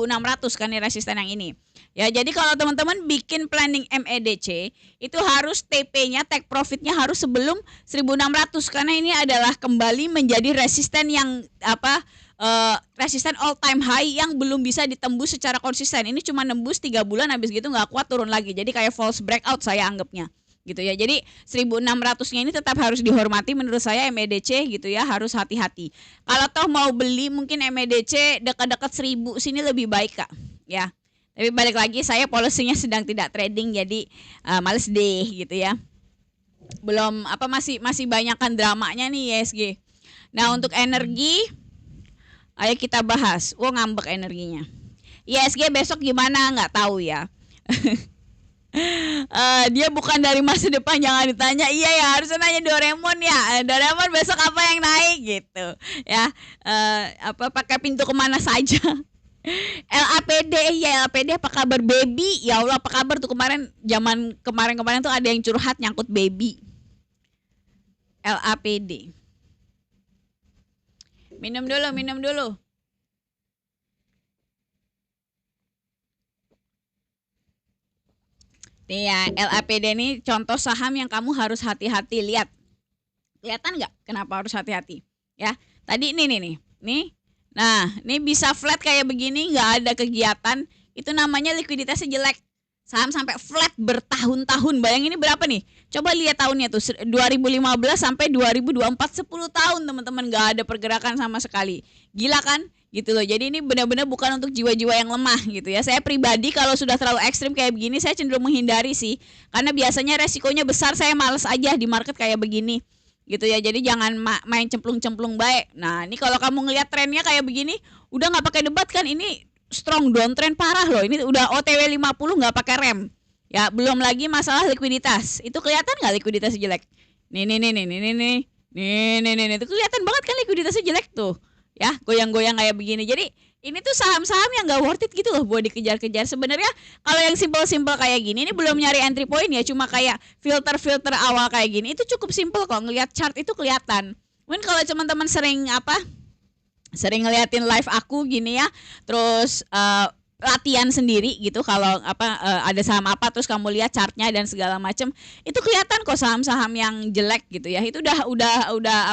[SPEAKER 1] kan, ini resisten yang ini. Ya, jadi kalau teman-teman bikin planning MEDC itu harus TP-nya, take profit-nya harus sebelum 1.600 karena ini adalah kembali menjadi resisten yang resisten all time high yang belum bisa ditembus secara konsisten. Ini cuma nembus 3 bulan habis gitu nggak kuat turun lagi. Jadi kayak false breakout saya anggapnya gitu ya. Jadi 1600-nya ini tetap harus dihormati menurut saya MEDC gitu ya, harus hati-hati. Kalau toh mau beli mungkin MEDC dekat-dekat 1000 sini lebih baik Kak ya. Tapi balik lagi saya polisinya sedang tidak trading jadi males deh gitu ya. Belum masih banyakkan dramanya nih ISG. Nah, untuk energi ayo kita bahas. Ngambek energinya. ISG besok gimana nggak tahu ya. Dia bukan dari masa depan, jangan ditanya. Iya ya, harusnya nanya Doraemon ya. Doraemon besok apa yang naik gitu ya. Pakai pintu kemana saja. LAPD ya, LAPD apa kabar baby? Ya Allah, apa kabar tuh zaman kemarin tuh ada yang curhat nyangkut baby. LAPD. Minum dulu. Nih ya, LAPD ini contoh saham yang kamu harus hati-hati. Lihat. Kelihatan nggak kenapa harus hati-hati? Ya, tadi nih. Nah, ini bisa flat kayak begini, nggak ada kegiatan. Itu namanya likuiditasnya jelek. Saham sampai flat bertahun-tahun. Bayangin ini berapa nih? Coba lihat tahunnya tuh, 2015 sampai 2024, 10 tahun teman-teman, nggak ada pergerakan sama sekali. Gila kan? Gitu loh. Jadi ini benar-benar bukan untuk jiwa-jiwa yang lemah gitu ya. Saya pribadi kalau sudah terlalu ekstrim kayak begini saya cenderung menghindari sih. Karena biasanya resikonya besar, saya males aja di market kayak begini. Gitu ya. Jadi jangan main cemplung-cemplung baik. Nah, ini kalau kamu ngelihat trennya kayak begini, udah nggak pakai debat kan, ini strong downtrend parah loh. Ini udah OTW 50 nggak pakai rem. Ya, belum lagi masalah likuiditas. Itu kelihatan nggak likuiditasnya jelek? Nih. Itu kelihatan banget kan likuiditasnya jelek tuh. Ya, goyang-goyang kayak begini. Jadi ini tuh saham-saham yang gak worth it gitu loh buat dikejar-kejar. Sebenarnya kalau yang simple-simple kayak gini, ini belum nyari entry point ya, cuma kayak filter-filter awal kayak gini, itu cukup simple kok. Ngelihat chart itu kelihatan. Mungkin kalau teman-teman sering ngeliatin live aku gini ya, terus latihan sendiri gitu, kalau ada saham apa terus kamu lihat chartnya dan segala macam, itu kelihatan kok saham-saham yang jelek gitu ya. Itu udah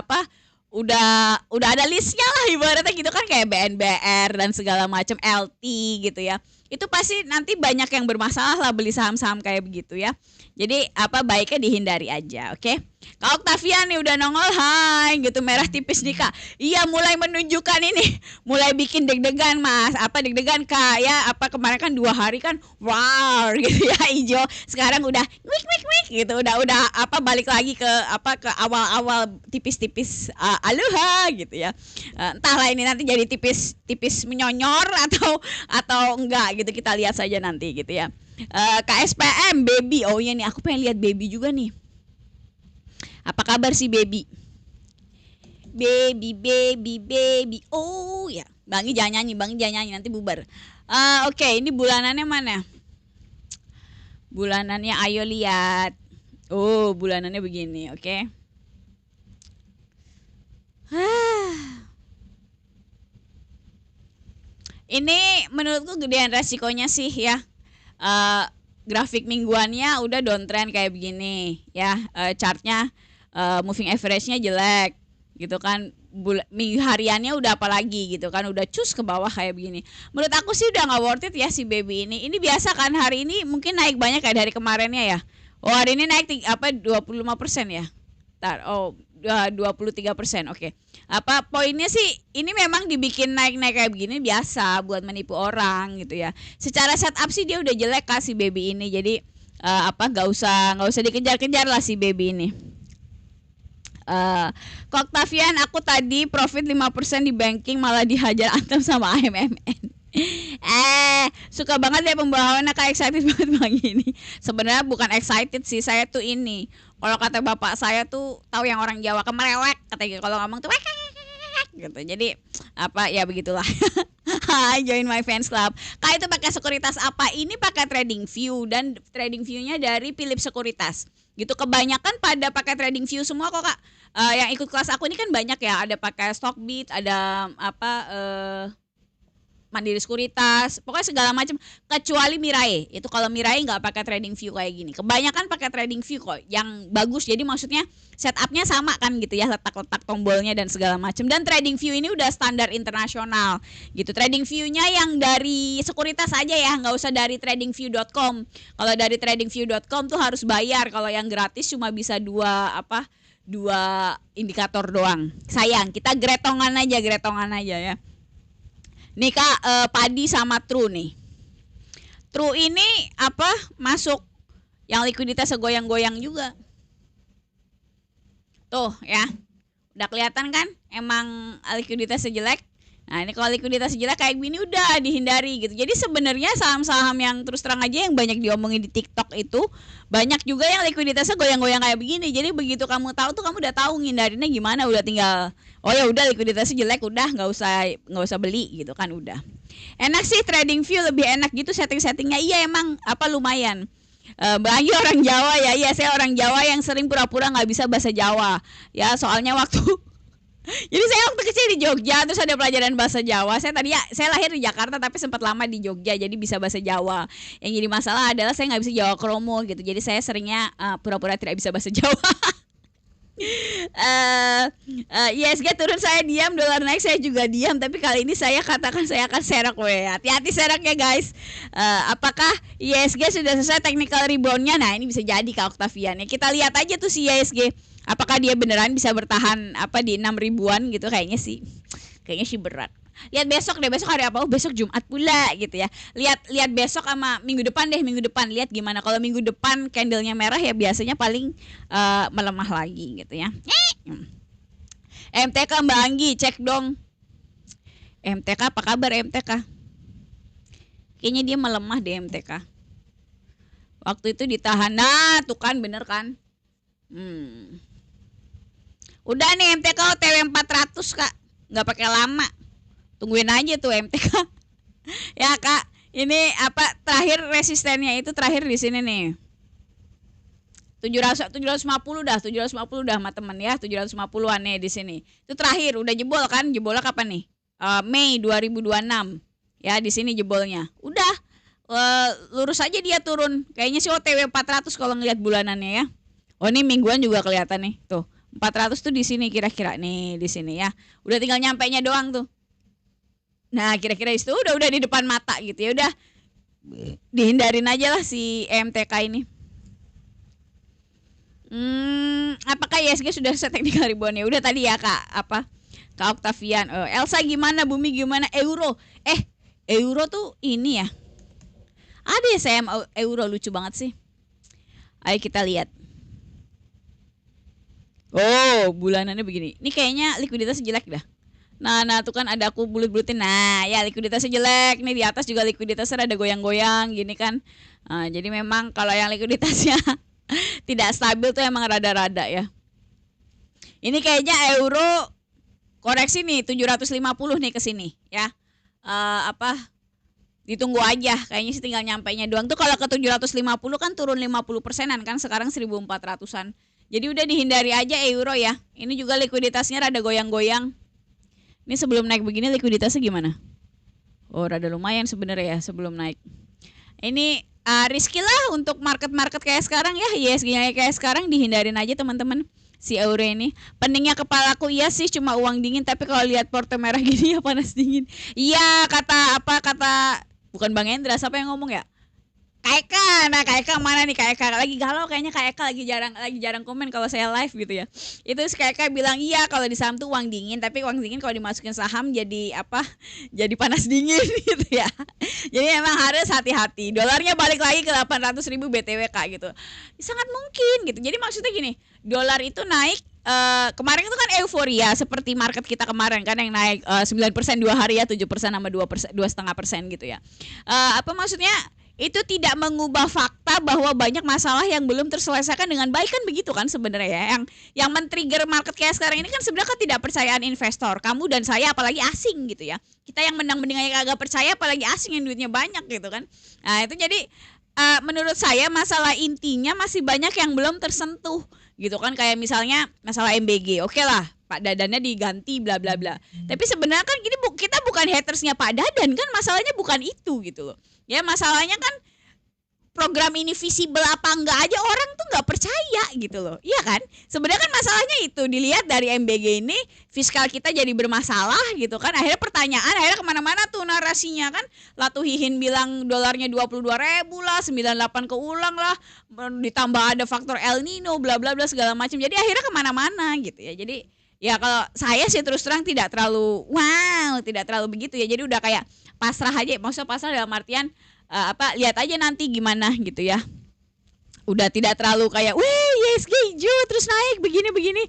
[SPEAKER 1] ada listnya lah ibaratnya gitu kan, kayak BNBR dan segala macam, LT gitu ya. Itu pasti nanti banyak yang bermasalah lah beli saham-saham kayak begitu ya. Jadi baiknya dihindari aja, oke? Kak Octavia nih udah nongol, hai gitu, merah tipis nih Kak. Iya, mulai menunjukkan ini, mulai bikin deg-degan Mas. Deg-degan Kak ya? Kemarin kan 2 hari kan wow gitu ya, hijau. Sekarang udah wik gitu, udah balik lagi ke awal-awal tipis-tipis aloha gitu ya. Entahlah ini nanti jadi tipis menyonyor atau enggak gitu, kita lihat saja nanti gitu ya. KSPM baby, oh iya nih aku pengen lihat baby juga nih. Apa kabar sih baby? Baby. Oh ya, Bangi jangan nyanyi nanti bubar. Oke, ini bulanannya mana? Bulanannya ayo lihat. Oh, bulanannya begini, oke. Ini menurutku gedean resikonya sih ya. Grafik mingguannya udah downtrend kayak begini ya, chartnya moving average-nya jelek gitu kan, minggu hariannya udah apalagi gitu kan, udah cus ke bawah kayak begini. Menurut aku sih udah nggak worth it ya si baby ini. Ini biasa kan hari ini mungkin naik banyak kayak dari kemarinnya ya. Oh, hari ini naik 25% ya. 23%. Oke. Poinnya sih ini memang dibikin naik-naik kayak begini biasa buat menipu orang gitu ya. Secara setup sih dia udah jelek kasih baby ini. Jadi nggak usah dikejar-kejar lah si baby ini. Kok Octavian, aku tadi profit 5% di banking malah dihajar antem sama AMMN. Suka banget ya pembawaannya, kayak excited banget bang ini. Sebenarnya bukan excited sih, saya tuh ini. Kalau kata bapak saya tuh, tahu yang orang Jawa kemerewek, katanya kalau ngomong tuh gitu. Jadi ya begitulah. Hai, join my fans club. Kak itu pakai sekuritas apa? Ini pakai Trading View, dan Trading View-nya dari Philip Sekuritas. Gitu, kebanyakan pada pakai Trading View semua kok Kak. Yang ikut kelas aku ini kan banyak ya, ada pakai Stockbit, ada Mandiri Sekuritas, pokoknya segala macam kecuali Mirai. Itu kalau Mirai nggak pakai trading view kayak gini. Kebanyakan pakai trading view kok yang bagus. Jadi maksudnya setupnya sama kan gitu ya, letak-letak tombolnya dan segala macam. Dan trading view ini udah standar internasional gitu. Trading view-nya yang dari Sekuritas aja ya, nggak usah dari tradingview.com. Kalau dari tradingview.com tuh harus bayar. Kalau yang gratis cuma bisa dua indikator doang. Sayang, kita gretongan aja ya. Nih Kak, padi sama true nih. True ini masuk yang likuiditas segoyang-goyang juga. Tuh ya. Udah kelihatan kan? Emang likuiditas sejelek. Nah, ini kalau likuiditas jelek kayak gini udah dihindari gitu. Jadi sebenarnya saham-saham yang terus terang aja yang banyak diomongin di TikTok itu banyak juga yang likuiditasnya goyang-goyang kayak begini. Jadi begitu kamu tahu tuh kamu udah tahu ngindarinnya gimana, udah tinggal oh ya udah likuiditasnya jelek udah nggak usah beli gitu kan udah. Enak sih trading view lebih enak gitu setting-settingnya. Iya emang lumayan. Bagi orang Jawa ya, iya saya orang Jawa yang sering pura-pura nggak bisa bahasa Jawa. Ya soalnya waktu jadi saya waktu kecil di Jogja terus ada pelajaran bahasa Jawa. Saya lahir di Jakarta tapi sempat lama di Jogja jadi bisa bahasa Jawa. Yang jadi masalah adalah saya nggak bisa Jawa kromo gitu. Jadi saya seringnya pura-pura tidak bisa bahasa Jawa. ISG turun saya diam, dolar naik saya juga diam. Tapi kali ini saya katakan saya akan serok hati-hati serok ya guys. Apakah ISG sudah selesai technical reboundnya? Nah ini bisa jadi Kak Octavian ya. Kita lihat aja tuh si ISG. Apakah dia beneran bisa bertahan di 6 ribuan gitu? Kayaknya sih berat. Lihat besok deh, besok hari apa? Oh besok Jumat pula gitu ya. Lihat besok sama minggu depan lihat gimana. Kalau minggu depan candlenya merah ya biasanya paling melemah lagi gitu ya. MTK Mbak Anggi cek dong. MTK apa kabar MTK? Kayaknya dia melemah deh MTK. Waktu itu ditahan. Nah tuh kan bener kan. Udah nih MTK OTW 400 Kak. Nggak pakai lama. Tungguin aja tuh MTK. Ya Kak, ini terakhir resistennya itu terakhir di sini nih. 750 dah sama temen ya, 750-an nih di sini. Itu terakhir udah jebol kan? Jebolnya kapan nih? Mei 2026. Ya, di sini jebolnya. Udah lurus aja dia turun. Kayaknya sih OTW 400 kalau ngelihat bulanannya ya. Oh, ini mingguan juga kelihatan nih. Tuh. 400 tuh di sini kira-kira nih di sini ya. Udah tinggal nyampainya doang tuh. Nah, kira-kira itu udah di depan mata gitu ya. Udah dihindarin aja lah si MTK ini. Apakah ISG sudah selesai technical rebound ya? Udah tadi ya Kak, Kak Octavian. Elsa gimana? Bumi gimana? Euro. Euro tuh ini ya. Ada ya saya euro lucu banget sih. Ayo kita lihat. Oh, bulanannya begini. Ini kayaknya likuiditas jelek dah. Nah tuh kan ada aku bulut-bulutin. Nah, ya likuiditasnya jelek. Nih di atas juga likuiditasnya ada goyang-goyang gini kan. Jadi memang kalau yang likuiditasnya tidak stabil tuh emang rada-rada ya. Ini kayaknya euro koreksi nih 750 nih ke sini ya. Ditunggu aja. Kayaknya sih tinggal nyampainya doang tuh. Kalau ke 750 kan turun 50%-an kan, sekarang 1400-an. Jadi udah dihindari aja euro ya. Ini juga likuiditasnya rada goyang-goyang. Ini sebelum naik begini likuiditasnya gimana? Oh, rada lumayan sebenarnya ya sebelum naik. Ini risky lah untuk market-market kayak sekarang ya. ISG-nya kayak sekarang dihindarin aja teman-teman. Si euro ini. Peningnya kepalaku iya sih cuma uang dingin, tapi kalau lihat porto merah gini ya panas dingin. Iya, kata bukan Bang Hendra, siapa yang ngomong ya? Kaeka mana nih Kaeka lagi galau kayaknya. Kaeka lagi jarang komen kalau saya live gitu ya. Itu Kaeka bilang iya kalau di saham tuh uang dingin, tapi uang dingin kalau dimasukin saham jadi jadi panas dingin gitu ya. Jadi emang harus hati-hati. Dolarnya balik lagi ke 800.000 BTW Kak gitu. Sangat mungkin gitu. Jadi maksudnya gini, dolar itu naik kemarin itu kan euforia seperti market kita kemarin kan yang naik 9% 2 hari ya, 7% sama 2,5% gitu ya. Maksudnya itu tidak mengubah fakta bahwa banyak masalah yang belum terselesaikan dengan baik kan begitu kan sebenarnya ya. Yang men-trigger market kayak sekarang ini kan sebenarnya ketidakpercayaan investor. Kamu dan saya apalagi asing gitu ya. Kita yang menang-mending aja kagak percaya apalagi asing yang duitnya banyak gitu kan. Nah, itu jadi menurut saya masalah intinya masih banyak yang belum tersentuh gitu kan, kayak misalnya masalah MBG. Oke lah, Pak Dadannya diganti bla bla bla. Tapi sebenarnya kan ini kita bukan hatersnya Pak Dadan kan, masalahnya bukan itu gitu loh. Ya masalahnya kan program ini visible apa enggak aja orang tuh nggak percaya gitu loh, iya kan? Sebenarnya kan masalahnya itu dilihat dari MBG ini fiskal kita jadi bermasalah gitu kan. Akhirnya pertanyaan, akhirnya kemana-mana tuh narasinya kan. Latuhihin bilang dolarnya 22.000 lah, 98 keulang lah, ditambah ada faktor El Nino, bla bla bla segala macam. Jadi akhirnya kemana-mana gitu ya. Jadi ya kalau saya sih terus terang tidak terlalu tidak terlalu begitu ya. Jadi udah kayak pasrah aja, maksudnya pasrah dalam artian lihat aja nanti gimana gitu ya. Udah tidak terlalu kayak ISG hijau terus naik begini.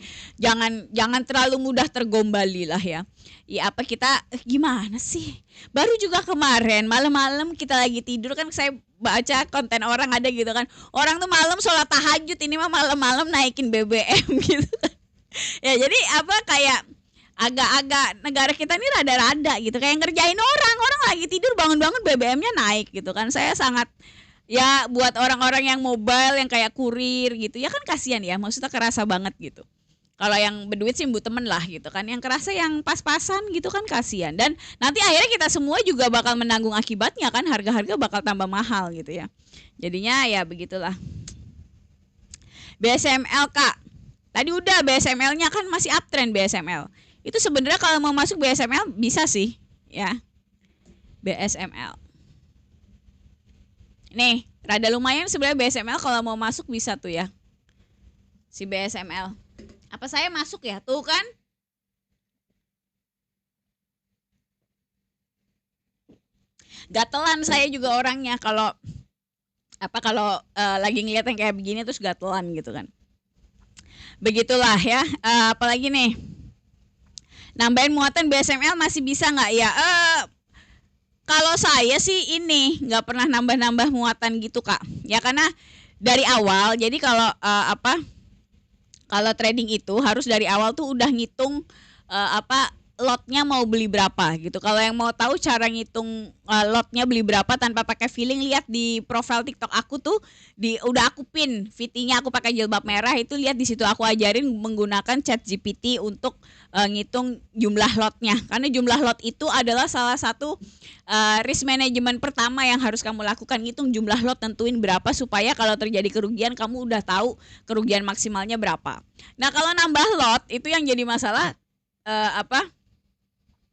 [SPEAKER 1] Jangan terlalu mudah tergombali lah ya. Ya kita gimana sih? Baru juga kemarin malam-malam kita lagi tidur kan, saya baca konten orang ada gitu kan. Orang tuh malam sholat tahajud, ini mah malam-malam naikin BBM gitu. Ya jadi kayak agak-agak negara kita ini rada-rada gitu, kayak ngerjain orang lagi tidur bangun-bangun BBM-nya naik gitu kan. Saya sangat ya buat orang-orang yang mobile yang kayak kurir gitu ya kan kasihan ya, maksudnya kerasa banget gitu. Kalau yang berduit sih temen lah gitu kan, yang kerasa yang pas-pasan gitu kan kasihan. Dan nanti akhirnya kita semua juga bakal menanggung akibatnya kan, harga-harga bakal tambah mahal gitu ya. Jadinya ya begitulah. BSML Kak, tadi udah BSML-nya kan masih uptrend BSML. Itu sebenarnya kalau mau masuk BSML bisa sih ya. BSML nih rada lumayan sebenarnya BSML, kalau mau masuk bisa tuh ya si BSML. Apa saya masuk ya tuh kan, gatelan saya juga orangnya kalau lagi ngeliat yang kayak begini terus gatelan gitu kan. Begitulah ya. Apalagi nih, nambahin muatan BSML masih bisa nggak ya? Kalau saya sih ini nggak pernah nambah-nambah muatan gitu Kak. Ya karena dari awal. Jadi kalau kalau trading itu harus dari awal tuh udah ngitung lotnya mau beli berapa gitu. Kalau yang mau tahu cara ngitung lotnya beli berapa tanpa pakai feeling, lihat di profile TikTok aku tuh, udah aku pin VT-nya, aku pakai jilbab merah itu, lihat di situ aku ajarin menggunakan ChatGPT untuk ngitung jumlah lotnya. Karena jumlah lot itu adalah salah satu risk management pertama yang harus kamu lakukan, ngitung jumlah lot, tentuin berapa supaya kalau terjadi kerugian kamu udah tahu kerugian maksimalnya berapa. Nah, kalau nambah lot itu yang jadi masalah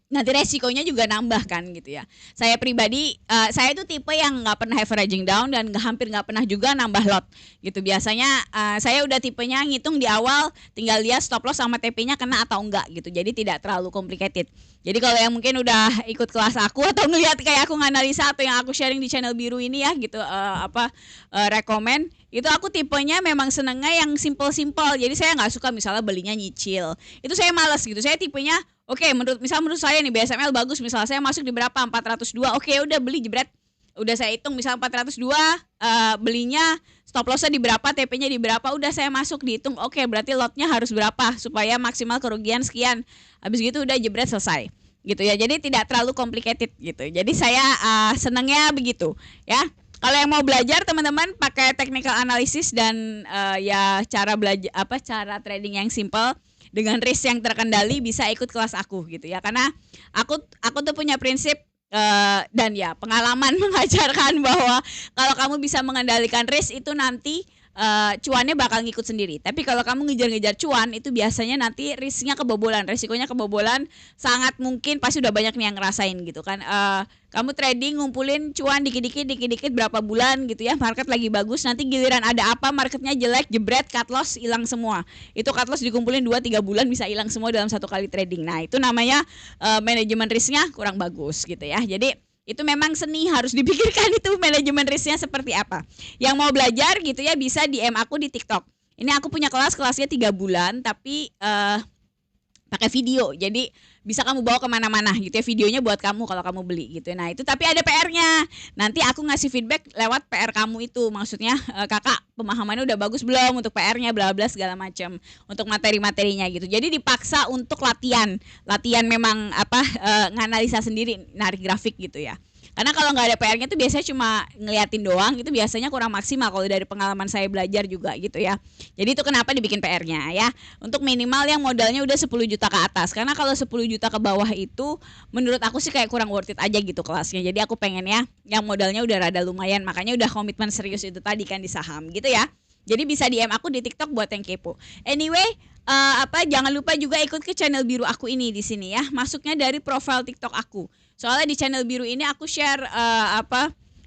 [SPEAKER 1] nanti resikonya juga nambah kan gitu ya. Saya pribadi, saya itu tipe yang nggak pernah averaging down dan hampir nggak pernah juga nambah lot gitu. Biasanya saya udah tipenya ngitung di awal, tinggal lihat stop loss sama TP-nya kena atau enggak gitu. Jadi tidak terlalu complicated. Jadi kalau yang mungkin udah ikut kelas aku atau ngelihat kayak aku nganalisa atau yang aku sharing di channel biru ini ya gitu, rekomen itu, aku tipenya memang senengnya yang simple. Jadi saya nggak suka misalnya belinya nyicil, itu saya malas gitu. Saya tipenya menurut saya nih BSML bagus, misalnya saya masuk di berapa, 402, udah beli jebret, udah saya hitung misalnya 402, belinya stop lossnya di berapa, TP-nya di berapa, udah saya masuk dihitung, berarti lotnya harus berapa supaya maksimal kerugian sekian, habis gitu udah jebret selesai gitu ya. Jadi tidak terlalu complicated gitu. Jadi saya senangnya begitu ya. Kalau yang mau belajar teman-teman pakai technical analysis dan ya cara belajar cara trading yang simple dengan risk yang terkendali, bisa ikut kelas aku gitu ya. Karena aku tuh punya prinsip dan ya pengalaman mengajarkan bahwa kalau kamu bisa mengendalikan risk itu nanti cuannya bakal ngikut sendiri. Tapi kalau kamu ngejar-ngejar cuan itu biasanya nanti risknya kebobolan, resikonya kebobolan sangat mungkin, pasti udah banyak nih yang ngerasain gitu kan. Kamu trading ngumpulin cuan dikit-dikit berapa bulan gitu ya, market lagi bagus, nanti giliran ada apa marketnya jelek, jebret, cut loss hilang semua. Itu cut loss dikumpulin 2-3 bulan bisa hilang semua dalam satu kali trading. Nah itu namanya manajemen risknya kurang bagus gitu ya. Jadi itu memang seni, harus dipikirkan itu manajemen risknya seperti apa. Yang mau belajar gitu ya bisa DM aku di TikTok. Ini aku punya kelasnya 3 bulan tapi pakai video, jadi bisa kamu bawa kemana-mana gitu ya, videonya buat kamu kalau kamu beli gitu. Nah itu tapi ada PR-nya, nanti aku ngasih feedback lewat PR kamu itu, maksudnya kakak pemahamannya udah bagus belum untuk PR-nya bla bla segala macam, untuk materi-materinya gitu. Jadi dipaksa untuk latihan memang nganalisa sendiri, narik grafik gitu ya. Karena kalau nggak ada PR-nya tuh biasanya cuma ngeliatin doang, itu biasanya kurang maksimal kalau dari pengalaman saya belajar juga gitu ya. Jadi itu kenapa dibikin PR-nya ya. Untuk minimal yang modalnya udah 10 juta ke atas. Karena kalau 10 juta ke bawah itu menurut aku sih kayak kurang worth it aja gitu kelasnya. Jadi aku pengen ya yang modalnya udah rada lumayan, makanya udah komitmen serius itu tadi kan di saham gitu ya. Jadi bisa DM aku di TikTok buat yang kepo. Anyway, jangan lupa juga ikut ke channel biru aku ini di sini ya. Masuknya dari profile TikTok aku. Soalnya di channel biru ini aku share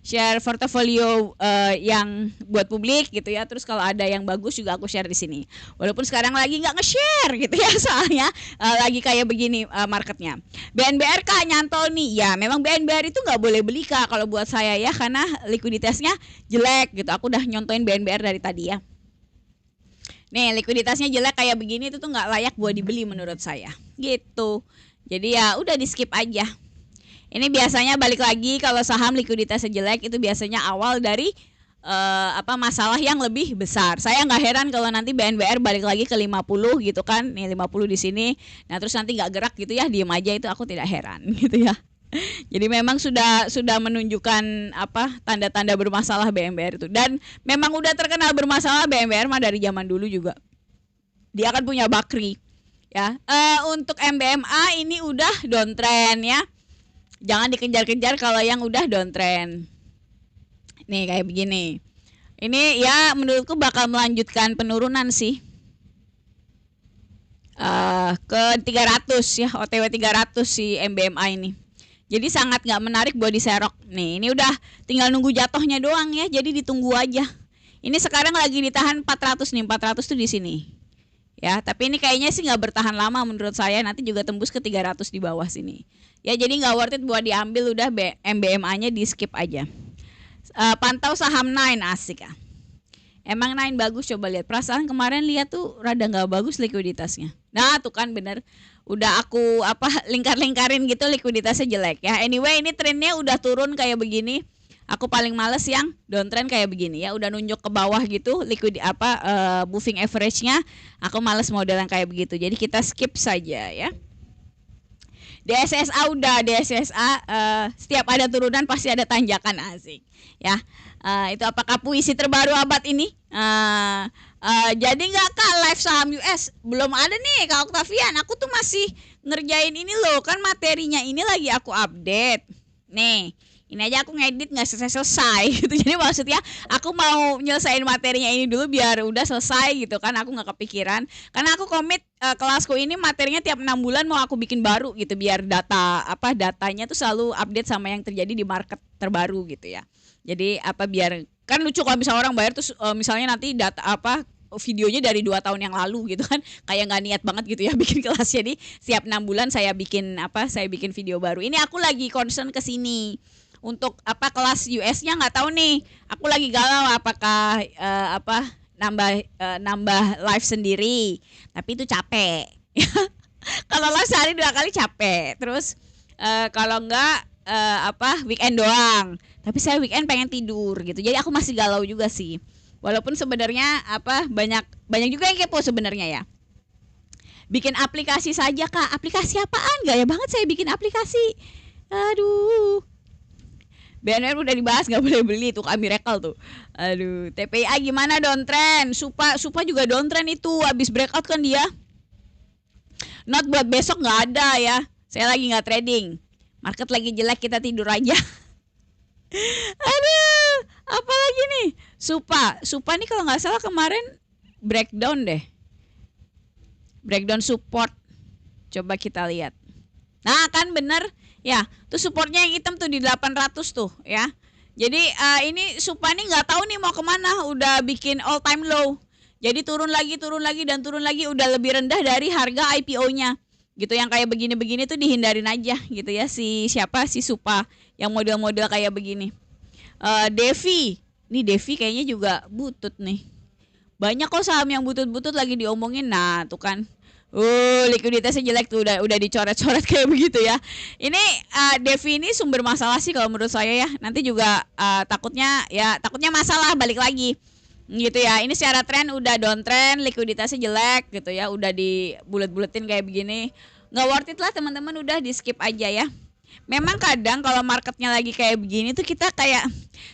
[SPEAKER 1] share portofolio yang buat publik gitu ya. Terus kalau ada yang bagus juga aku share di sini. Walaupun sekarang lagi nggak nge-share gitu ya, soalnya lagi kayak begini marketnya. BNBR Kak nyantol nih. Ya memang BNBR itu nggak boleh beli Kak kalau buat saya ya, karena likuiditasnya jelek gitu. Aku udah nyontoin BNBR dari tadi ya. Nih likuiditasnya jelek kayak begini itu tuh nggak layak buat dibeli menurut saya gitu. Jadi ya udah di skip aja. Ini biasanya balik lagi kalau saham likuiditasnya jelek itu biasanya awal dari masalah yang lebih besar. Saya nggak heran kalau nanti BNBR balik lagi ke 50 gitu kan. Nih 50 di sini. Nah, terus nanti nggak gerak gitu ya, diem aja, itu aku tidak heran gitu ya. Jadi memang sudah menunjukkan tanda-tanda bermasalah BNBR itu, dan memang udah terkenal bermasalah BNBR mah dari zaman dulu juga. Dia akan punya bakri ya. Untuk MBMA ini udah downtrend ya. Jangan dikejar-kejar kalau yang udah downtrend. Nih kayak begini. Ini ya menurutku bakal melanjutkan penurunan sih. Ke 300 ya, OTW 300 si MBMA ini. Jadi sangat nggak menarik buat diserok. Nih, ini udah tinggal nunggu jatuhnya doang ya. Jadi ditunggu aja. Ini sekarang lagi ditahan 400 nih. 400 tuh di sini. Ya, tapi ini kayaknya sih nggak bertahan lama menurut saya. Nanti juga tembus ke 300 di bawah sini. Ya, jadi nggak worth it buat diambil, udah MBMA-nya di skip aja. Pantau saham Nine, asik ya. Emang Nine bagus, coba lihat. Perasaan kemarin lihat tuh rada nggak bagus likuiditasnya. Nah, tuh kan bener. Udah aku lingkar-lingkarin gitu, likuiditasnya jelek ya. Anyway, ini trennya udah turun kayak begini. Aku paling males yang downtrend kayak begini ya. Udah nunjuk ke bawah gitu moving average-nya. Aku males model yang kayak begitu. Jadi kita skip saja ya. DSSA udah, DSSA setiap ada turunan pasti ada tanjakan, asik ya. Itu apakah puisi terbaru abad ini? Jadi nggak Kak live saham US? Belum ada nih Kak Octavian. Aku tuh masih ngerjain ini loh, kan materinya ini lagi aku update. Nih, ini aja aku ngedit nggak selesai gitu. Jadi maksudnya aku mau nyelesain materinya ini dulu biar udah selesai gitu kan. Aku nggak kepikiran karena aku komit kelasku ini materinya tiap 6 bulan mau aku bikin baru gitu, biar datanya tuh selalu update sama yang terjadi di market terbaru gitu ya. Jadi biar kan lucu kalau misalnya orang bayar terus misalnya nanti data videonya dari 2 tahun yang lalu gitu kan, kayak nggak niat banget gitu ya bikin kelas. Jadi setiap 6 bulan saya bikin video baru. Ini aku lagi concern ke sini untuk kelas US-nya nggak tahu nih. Aku lagi galau apakah nambah live sendiri, tapi itu capek. Kalau live sehari 2 kali capek. Terus kalau enggak weekend doang. Tapi saya weekend pengen tidur gitu. Jadi aku masih galau juga sih. Walaupun sebenarnya banyak juga yang kepo sebenarnya ya. Bikin aplikasi saja Kak. Aplikasi apaan? Gaya banget saya bikin aplikasi. Aduh. BNR udah dibahas nggak boleh beli tuh Kak Miracle tuh. Aduh, TPIA gimana downtrend? Supa juga downtrend itu, habis breakout kan dia. Not buat besok nggak ada ya. Saya lagi nggak trading. Market lagi jelek, kita tidur aja. Aduh, apa lagi nih? Supa nih kalau nggak salah kemarin breakdown deh. Breakdown support. Coba kita lihat. Nah, kan bener. Ya, tuh supportnya yang hitam tuh di 800 tuh ya. Jadi ini Supa nih nggak tahu nih mau kemana. Udah bikin all time low. Jadi turun lagi, udah lebih rendah dari harga IPO-nya. Gitu, yang kayak begini-begini tuh dihindarin aja gitu ya, si Supa yang model-model kayak begini. Devi kayaknya juga butut nih. Banyak kok saham yang butut-butut lagi diomongin. Nah, tuh kan. Likuiditasnya jelek tuh, udah dicoret-coret kayak begitu ya. Ini Devi ini sumber masalah sih kalau menurut saya ya. Nanti juga takutnya masalah balik lagi. Gitu ya. Ini secara tren udah downtrend, likuiditasnya jelek gitu ya, udah dibulet-buletin kayak begini. Nggak worth it lah teman-teman, udah di skip aja ya. memang kadang kalau marketnya lagi kayak begini tuh kita kayak,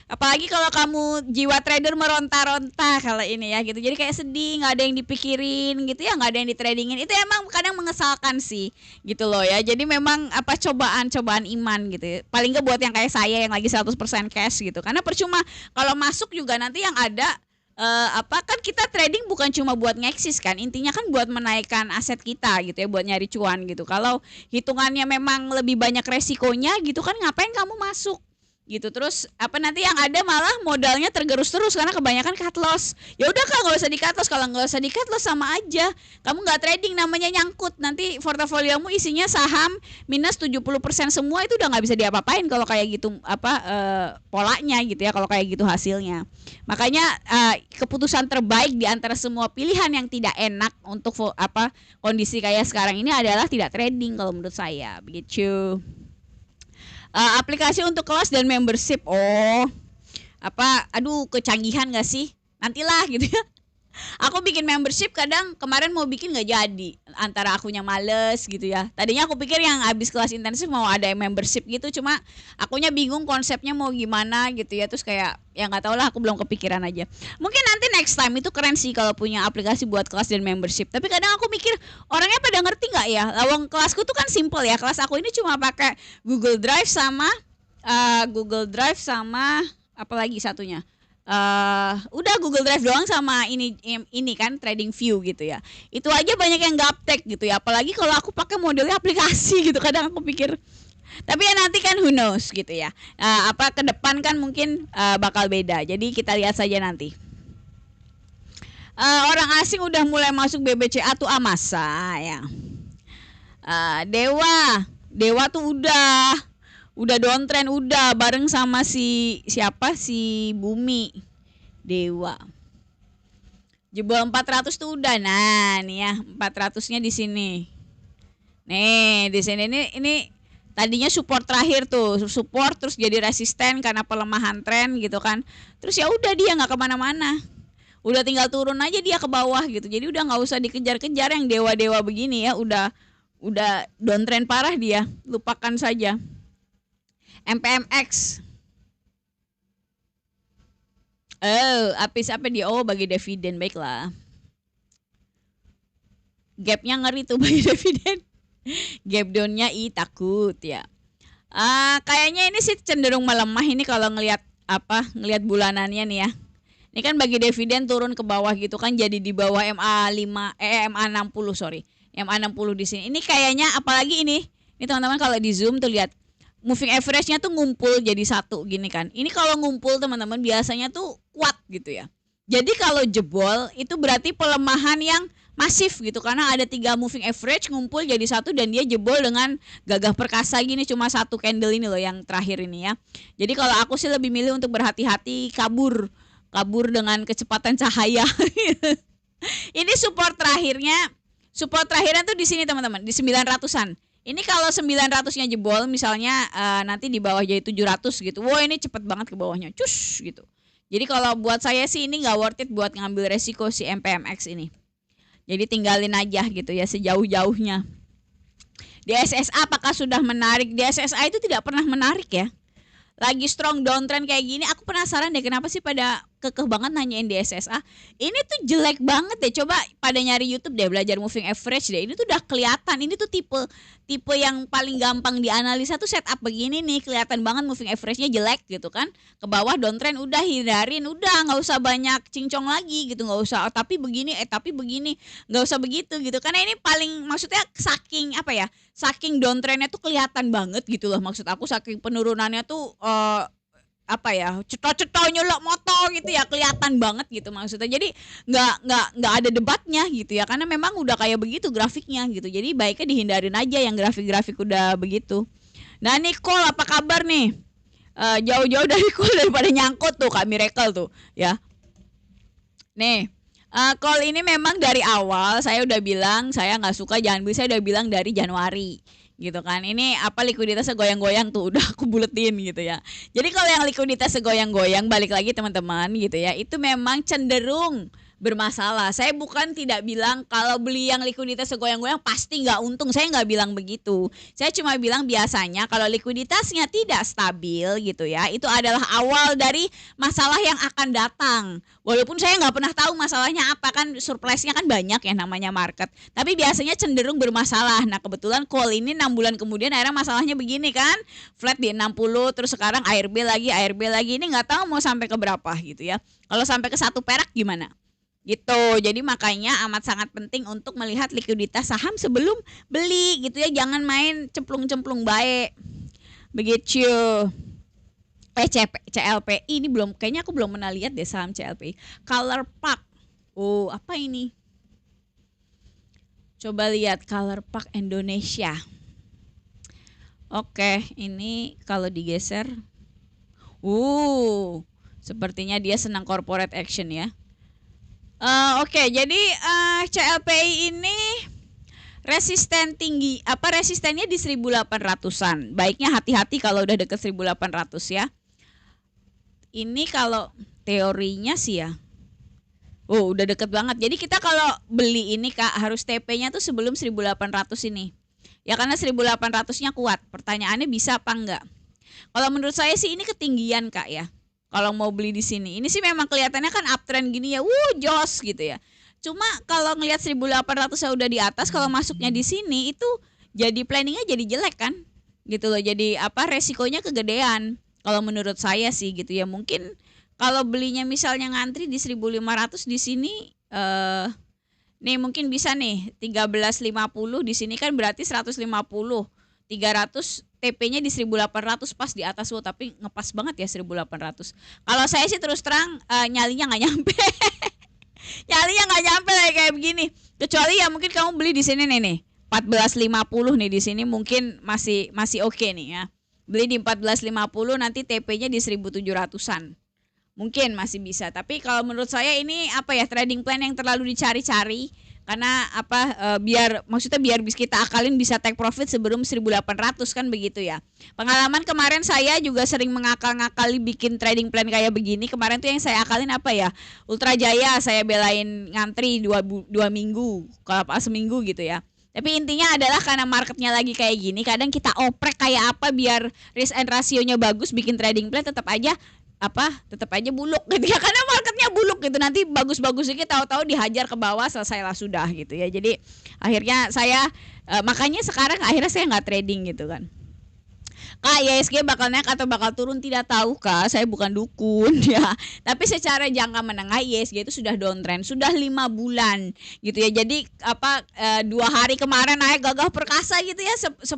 [SPEAKER 1] apalagi kalau kamu jiwa trader meronta-ronta kalau ini ya gitu, jadi kayak sedih, nggak ada yang dipikirin gitu ya, nggak ada yang di tradingin, itu emang kadang mengesalkan sih gitu loh ya. Jadi memang apa, cobaan iman gitu ya. Paling nggak buat yang kayak saya yang lagi 100% cash gitu, karena percuma kalau masuk juga nanti yang ada apa kan, kita trading bukan cuma buat ngeksis kan, intinya kan buat menaikkan aset kita gitu ya, buat nyari cuan gitu. Kalau hitungannya memang lebih banyak resikonya gitu kan, ngapain kamu masuk gitu. Terus apa, nanti yang ada malah modalnya tergerus terus karena kebanyakan cut loss. Ya udah Kak, nggak usah di cut loss. Kalau nggak usah di cut loss sama aja kamu nggak trading, namanya nyangkut. Nanti portofoliomu isinya saham minus 70% semua, itu udah nggak bisa diapa-apain kalau kayak gitu apa polanya gitu ya, kalau kayak gitu hasilnya. Makanya keputusan terbaik di antara semua pilihan yang tidak enak untuk apa kondisi kayak sekarang ini adalah tidak trading kalau menurut saya begitu. Aplikasi untuk kelas dan membership. Oh, apa, aduh kecanggihan gak sih? Nantilah gitu ya. Aku bikin membership kadang kemarin mau bikin nggak jadi, antara akunya males gitu ya. Tadinya aku pikir yang habis kelas intensif mau ada membership gitu, cuma akunya bingung konsepnya mau gimana gitu ya. Terus kayak ya nggak tahu lah, aku belum kepikiran aja. Mungkin nanti next time, itu keren sih kalau punya aplikasi buat kelas dan membership. Tapi kadang aku mikir orangnya pada ngerti nggak ya? Lawang kelasku tuh kan simple ya. Kelas aku ini cuma pakai Google Drive sama apa lagi satunya? Udah Google Drive doang sama ini kan Trading View gitu ya. Itu aja banyak yang gaptek gitu ya. Apalagi kalau aku pakai modelnya aplikasi gitu. Kadang aku pikir, tapi ya nanti kan who knows gitu ya. Apa ke depan kan mungkin bakal beda. Jadi kita lihat saja nanti. Orang asing udah mulai masuk BBCA tuh masa ya. Dewa tuh udah downtrend, udah bareng sama si siapa, si Bumi. Dewa jebol 400 tuh udah. Nah nih ya 400-nya di sini. Nih di sini ini tadinya support terakhir tuh, support terus jadi resisten karena pelemahan tren gitu kan. Terus ya udah dia nggak kemana-mana, udah tinggal turun aja dia ke bawah gitu. Jadi udah nggak usah dikejar-kejar yang dewa-dewa begini ya. Udah downtrend parah dia, lupakan saja. MPMX. Apis apa dia? Oh, bagi dividen, baiklah. Gapnya ngeri tuh bagi dividen. Gap downnya takut ya. Kayaknya ini sih cenderung melemah ini kalau ngelihat bulanannya nih ya. Ini kan bagi dividen turun ke bawah gitu kan, jadi di bawah MA60 sorry. MA60 di sini. Ini kayaknya apalagi ini teman-teman kalau di zoom tuh lihat. Moving average-nya tuh ngumpul jadi satu gini kan. Ini kalau ngumpul teman-teman biasanya tuh kuat gitu ya. Jadi kalau jebol itu berarti pelemahan yang masif gitu, karena ada 3 moving average ngumpul jadi satu dan dia jebol dengan gagah perkasa gini, cuma satu candle ini loh yang terakhir ini ya. Jadi kalau aku sih lebih milih untuk berhati-hati, kabur dengan kecepatan cahaya. Ini support terakhirnya tuh di sini teman-teman, di 900-an. Ini kalau 900-nya jebol misalnya nanti di bawah jadi 700 gitu. Wah, ini cepet banget ke bawahnya. Cus gitu. Jadi kalau buat saya sih ini nggak worth it buat ngambil resiko si MPMX ini. Jadi tinggalin aja gitu ya sejauh-jauhnya. Di SSA apakah sudah menarik? Di SSA itu tidak pernah menarik ya. Lagi strong downtrend kayak gini, aku penasaran deh kenapa sih pada kekeh banget nanyain di SSA. Ini tuh jelek banget deh. Coba pada nyari YouTube deh, belajar moving average deh. Ini tuh udah kelihatan. Ini tuh tipe yang paling gampang dianalisa tuh setup begini nih, kelihatan banget moving average-nya jelek gitu kan. Ke bawah downtrend udah hindarin, udah nggak usah banyak cincong lagi gitu, nggak usah tapi begini, nggak usah begitu gitu. Karena ini paling maksudnya saking downtrendnya tuh kelihatan banget gitu loh, maksud aku saking penurunannya tuh cetok-cetok nyolok moto gitu ya, kelihatan banget gitu maksudnya. Jadi nggak ada debatnya gitu ya, karena memang udah kayak begitu grafiknya gitu. Jadi baiknya dihindarin aja yang grafik-grafik udah begitu. Nah nih Call, apa kabar nih? Jauh-jauh dari Call daripada nyangkut tuh Kak Miracle tuh ya. Nih Call ini memang dari awal saya udah bilang saya nggak suka, jangan beli. Saya udah bilang dari Januari gitu kan. Ini likuiditasnya goyang-goyang tuh udah aku buletin gitu ya. Jadi kalau yang likuiditasnya goyang-goyang, balik lagi teman-teman gitu ya, itu memang cenderung bermasalah. Saya bukan tidak bilang kalau beli yang likuiditas segoyang-goyang pasti nggak untung. Saya nggak bilang begitu. Saya cuma bilang biasanya kalau likuiditasnya tidak stabil gitu ya, itu adalah awal dari masalah yang akan datang. Walaupun saya nggak pernah tahu masalahnya apa, kan surplusnya kan banyak ya namanya market. Tapi biasanya cenderung bermasalah. Nah kebetulan call ini 6 bulan kemudian akhirnya masalahnya begini kan. Flat di 60, terus sekarang ARB lagi. Ini nggak tahu mau sampai ke berapa gitu ya. Kalau sampai ke 1 perak gimana? Gitu. Jadi makanya amat sangat penting untuk melihat likuiditas saham sebelum beli gitu ya. Jangan main cemplung-cemplung baik. Begitu. CLPI ini kayaknya aku belum pernah lihat deh saham CLPI. Color Park. Oh, apa ini? Coba lihat Color Park Indonesia. Oke, ini kalau digeser. Sepertinya dia senang corporate action ya. Oke, jadi CLPI ini resisten tinggi, resistennya di 1800-an. Baiknya hati-hati kalau udah deket 1800 ya. Ini kalau teorinya sih ya. Udah deket banget. Jadi kita kalau beli ini Kak harus TP-nya tuh sebelum 1800 ini. Ya karena 1800-nya kuat. Pertanyaannya bisa apa enggak? Kalau menurut saya sih ini ketinggian Kak ya. Kalau mau beli di sini, ini sih memang kelihatannya kan uptrend gini ya, jos gitu ya. Cuma kalau ngelihat 1800 ya udah di atas, kalau masuknya di sini itu jadi planningnya jadi jelek kan, gitu loh. Jadi resikonya kegedean. Kalau menurut saya sih gitu ya. Mungkin kalau belinya misalnya ngantri di 1500 di sini, nih mungkin bisa nih 1350 di sini kan berarti 150, 300. TP-nya di 1800 pas di atas tapi ngepas banget ya 1800. Kalau saya sih terus terang nyalinya nggak nyampe. Nyalinya nggak nyampe kayak begini. Kecuali ya mungkin kamu beli di sini nih 1450 nih di sini mungkin masih oke nih ya. Beli di 1450 nanti TP-nya di 1700-an. Mungkin masih bisa. Tapi kalau menurut saya ini trading plan yang terlalu dicari-cari. Karena biar bisa kita akalin bisa take profit sebelum 1800 kan begitu ya. Pengalaman kemarin saya juga sering mengakal-ngakali bikin trading plan kayak begini. Kemarin tuh yang saya akalin Ultra Jaya saya belain ngantri 2 minggu, kalau seminggu gitu ya. Tapi intinya adalah karena marketnya lagi kayak gini, kadang kita oprek kayak biar risk and ratio-nya bagus, bikin trading plan tetap aja buluk gitu ya, karena marketnya buluk gitu, nanti bagus-bagus dikit tahu-tahu dihajar ke bawah, selesailah sudah gitu ya. Jadi akhirnya saya makanya sekarang akhirnya saya nggak trading gitu kan. Kak, ISG bakal naik atau bakal turun tidak tahu Kak, saya bukan dukun ya. Tapi secara jangka menengah ISG itu sudah downtrend, sudah 5 bulan gitu ya. Jadi 2 hari kemarin naik gagah perkasa gitu ya,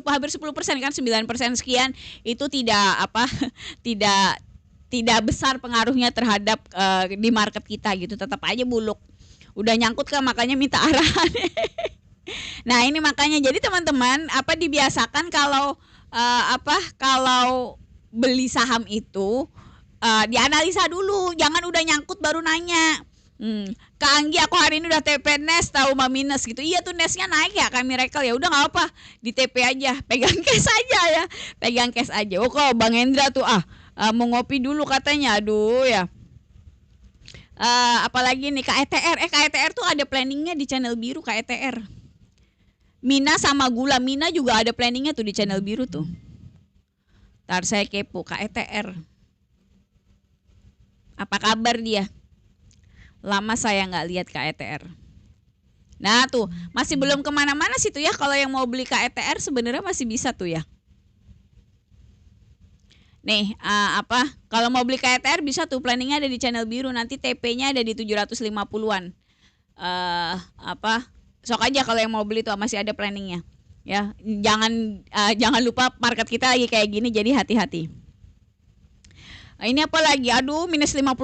[SPEAKER 1] hampir 10% kan, 9% sekian, itu tidak besar pengaruhnya terhadap di market kita gitu, tetap aja buluk. Udah nyangkut Kak, makanya minta arahan. Nah ini makanya jadi teman-teman dibiasakan kalau kalau beli saham itu dianalisa dulu, jangan udah nyangkut baru nanya. Kak Anggi, aku hari ini udah TP NES tahu minus gitu. Iya tuh NES-nya naik ya Kak Miracle, ya udah nggak apa, di TP aja, pegang cash aja ya, pegang cash aja. Kok Bang Hendra tuh mau ngopi dulu katanya, aduh ya. Apalagi nih KETR, KETR tuh ada planningnya di channel biru KETR. Mina sama gula, Mina juga ada planningnya tuh di channel biru tuh. Ntar saya kepo KETR. Apa kabar dia? Lama saya nggak lihat KETR. Nah tuh masih belum kemana-mana sih tuh ya. Kalau yang mau beli KETR sebenarnya masih bisa tuh ya. Nih kalau mau beli KETR bisa tuh, planningnya ada di channel biru, nanti TP-nya ada di 750-an. Sok aja kalau yang mau beli tuh masih ada planningnya ya. Jangan lupa market kita lagi kayak gini, jadi hati-hati. Ini apa lagi? Aduh, minus 56%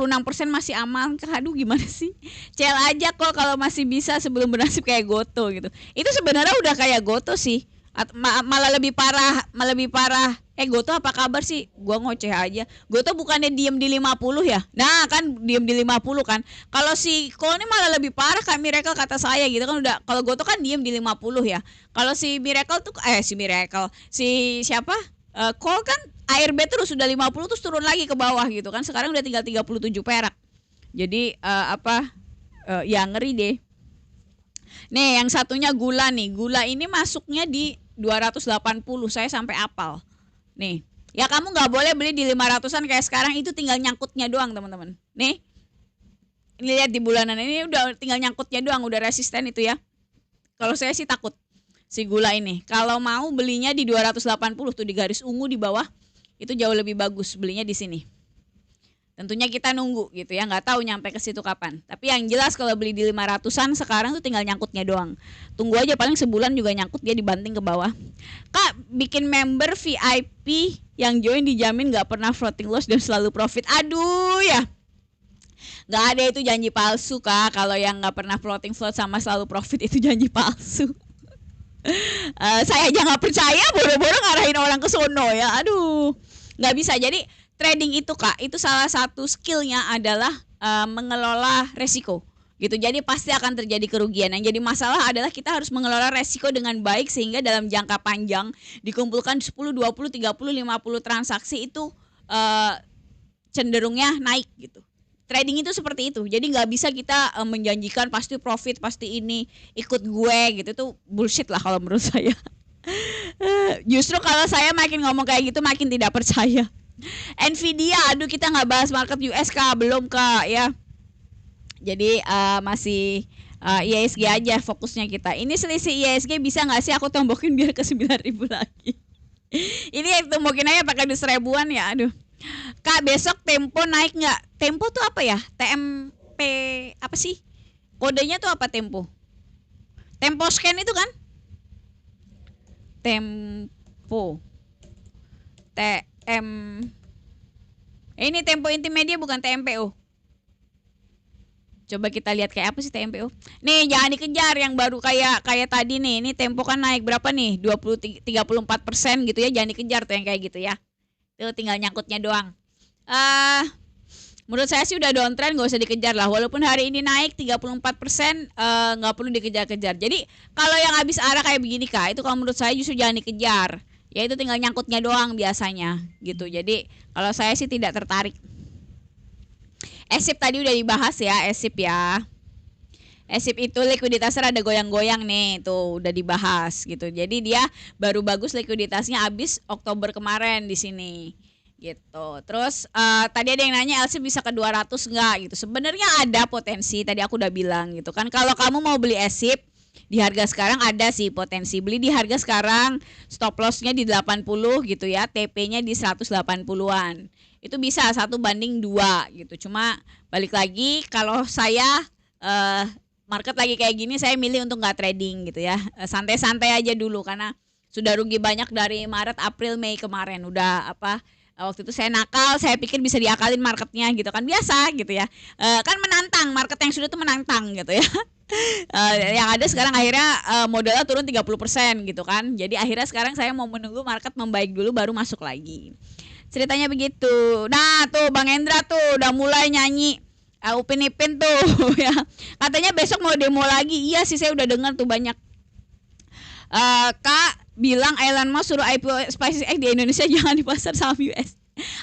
[SPEAKER 1] masih aman. Aduh, gimana sih? Cel aja kok kalau masih bisa sebelum bernasib kayak Goto gitu. Itu sebenarnya udah kayak Goto sih. Malah lebih parah. Goto apa kabar sih? Gua ngoceh aja. Goto bukannya diem di 50 ya? Nah kan diem di 50 kan. Kalau si Cole ini malah lebih parah Kak Miracle kata saya gitu kan. Udah, kalau Goto kan diem di 50 ya. Kalau si Miracle tuh si siapa? Cole kan ARB terus sudah 50 terus turun lagi ke bawah gitu kan. Sekarang udah tinggal 37 perak. Jadi ya ngeri deh. Nih yang satunya gula nih. Gula ini masuknya di 280, saya sampai apal. Nih, ya kamu nggak boleh beli di 500-an kayak sekarang, itu tinggal nyangkutnya doang teman-teman. Nih, ini lihat di bulanan ini udah tinggal nyangkutnya doang, udah resisten itu ya. Kalau saya sih takut si gula ini. Kalau mau belinya di 280 tuh di garis ungu di bawah, itu jauh lebih bagus belinya di sini. Tentunya kita nunggu gitu ya, nggak tahu nyampe ke situ kapan. Tapi yang jelas kalau beli di 500-an sekarang tuh tinggal nyangkutnya doang. Tunggu aja paling sebulan juga nyangkut dia dibanting ke bawah. Kak, bikin member VIP yang join dijamin nggak pernah floating loss dan selalu profit. Aduh ya. Nggak ada, itu janji palsu Kak. Kalau yang nggak pernah floating float sama selalu profit itu janji palsu. Saya aja nggak percaya, boro-boro ngarahin orang ke sono ya. Aduh, nggak bisa. Jadi trading itu Kak, itu salah satu skillnya adalah mengelola resiko gitu. Jadi pasti akan terjadi kerugian. Yang jadi masalah adalah kita harus mengelola resiko dengan baik sehingga dalam jangka panjang dikumpulkan 10, 20, 30, 50 transaksi itu cenderungnya naik gitu. Trading itu seperti itu. Jadi nggak bisa kita menjanjikan pasti profit, pasti ini ikut gue gitu. Itu bullshit lah kalau menurut saya. Justru kalau saya makin ngomong kayak gitu makin tidak percaya. Nvidia, aduh kita nggak bahas market US Kak, belum Kak ya. Jadi masih IISG aja fokusnya kita. Ini selisih IISG bisa nggak sih aku tombokin biar ke 9.000 lagi. Ini tombokin aja pakai 100.000-an ya, aduh. Kak besok Tempo naik nggak? Tempo tuh apa ya? TMP apa sih? Kodenya tuh apa Tempo? Tempo scan itu kan? Tempo. Ini Tempo Intimedia bukan TMPO. Coba kita lihat kayak apa sih TMPO. Nih jangan dikejar yang baru kayak tadi nih. Ini Tempo kan naik berapa nih? 34% gitu ya. Jangan dikejar tuh yang kayak gitu ya. Tuh tinggal nyangkutnya doang. Menurut saya sih udah downtrend, gak usah dikejar lah. Walaupun hari ini naik 34%, gak perlu dikejar-kejar. Jadi kalau yang habis arah kayak begini Kak, itu kalau menurut saya justru jangan dikejar. Ya itu tinggal nyangkutnya doang biasanya gitu. Jadi kalau saya sih tidak tertarik. ESIP tadi udah dibahas ya, ESIP ya. ESIP itu likuiditasnya ada goyang-goyang nih, tuh udah dibahas gitu. Jadi dia baru bagus likuiditasnya habis Oktober kemarin di sini gitu. Terus tadi ada yang nanya LC bisa ke 200 enggak gitu. Sebenarnya ada potensi, tadi aku udah bilang gitu kan. Kalau kamu mau beli ESIP di harga sekarang ada sih potensi beli di harga sekarang, stop lossnya di 80 gitu ya, TP-nya di 180-an. Itu bisa 1:2 gitu. Cuma balik lagi kalau saya market lagi kayak gini saya milih untuk nggak trading gitu ya. Santai-santai aja dulu karena sudah rugi banyak dari Maret, April, Mei kemarin. Udah waktu itu saya nakal, saya pikir bisa diakalin marketnya gitu kan, biasa gitu ya. Kan menantang, market yang sudah tuh menantang gitu ya. Yang ada sekarang akhirnya modalnya turun 30% gitu kan. Jadi akhirnya sekarang saya mau menunggu market membaik dulu baru masuk lagi. Ceritanya begitu. Nah tuh Bang Hendra tuh udah mulai nyanyi Upin Ipin tuh ya. Katanya besok mau demo lagi. Iya sih saya udah dengar tuh banyak. Kak bilang Elon Musk suruh IPO SpaceX di Indonesia, jangan di pasar saham US.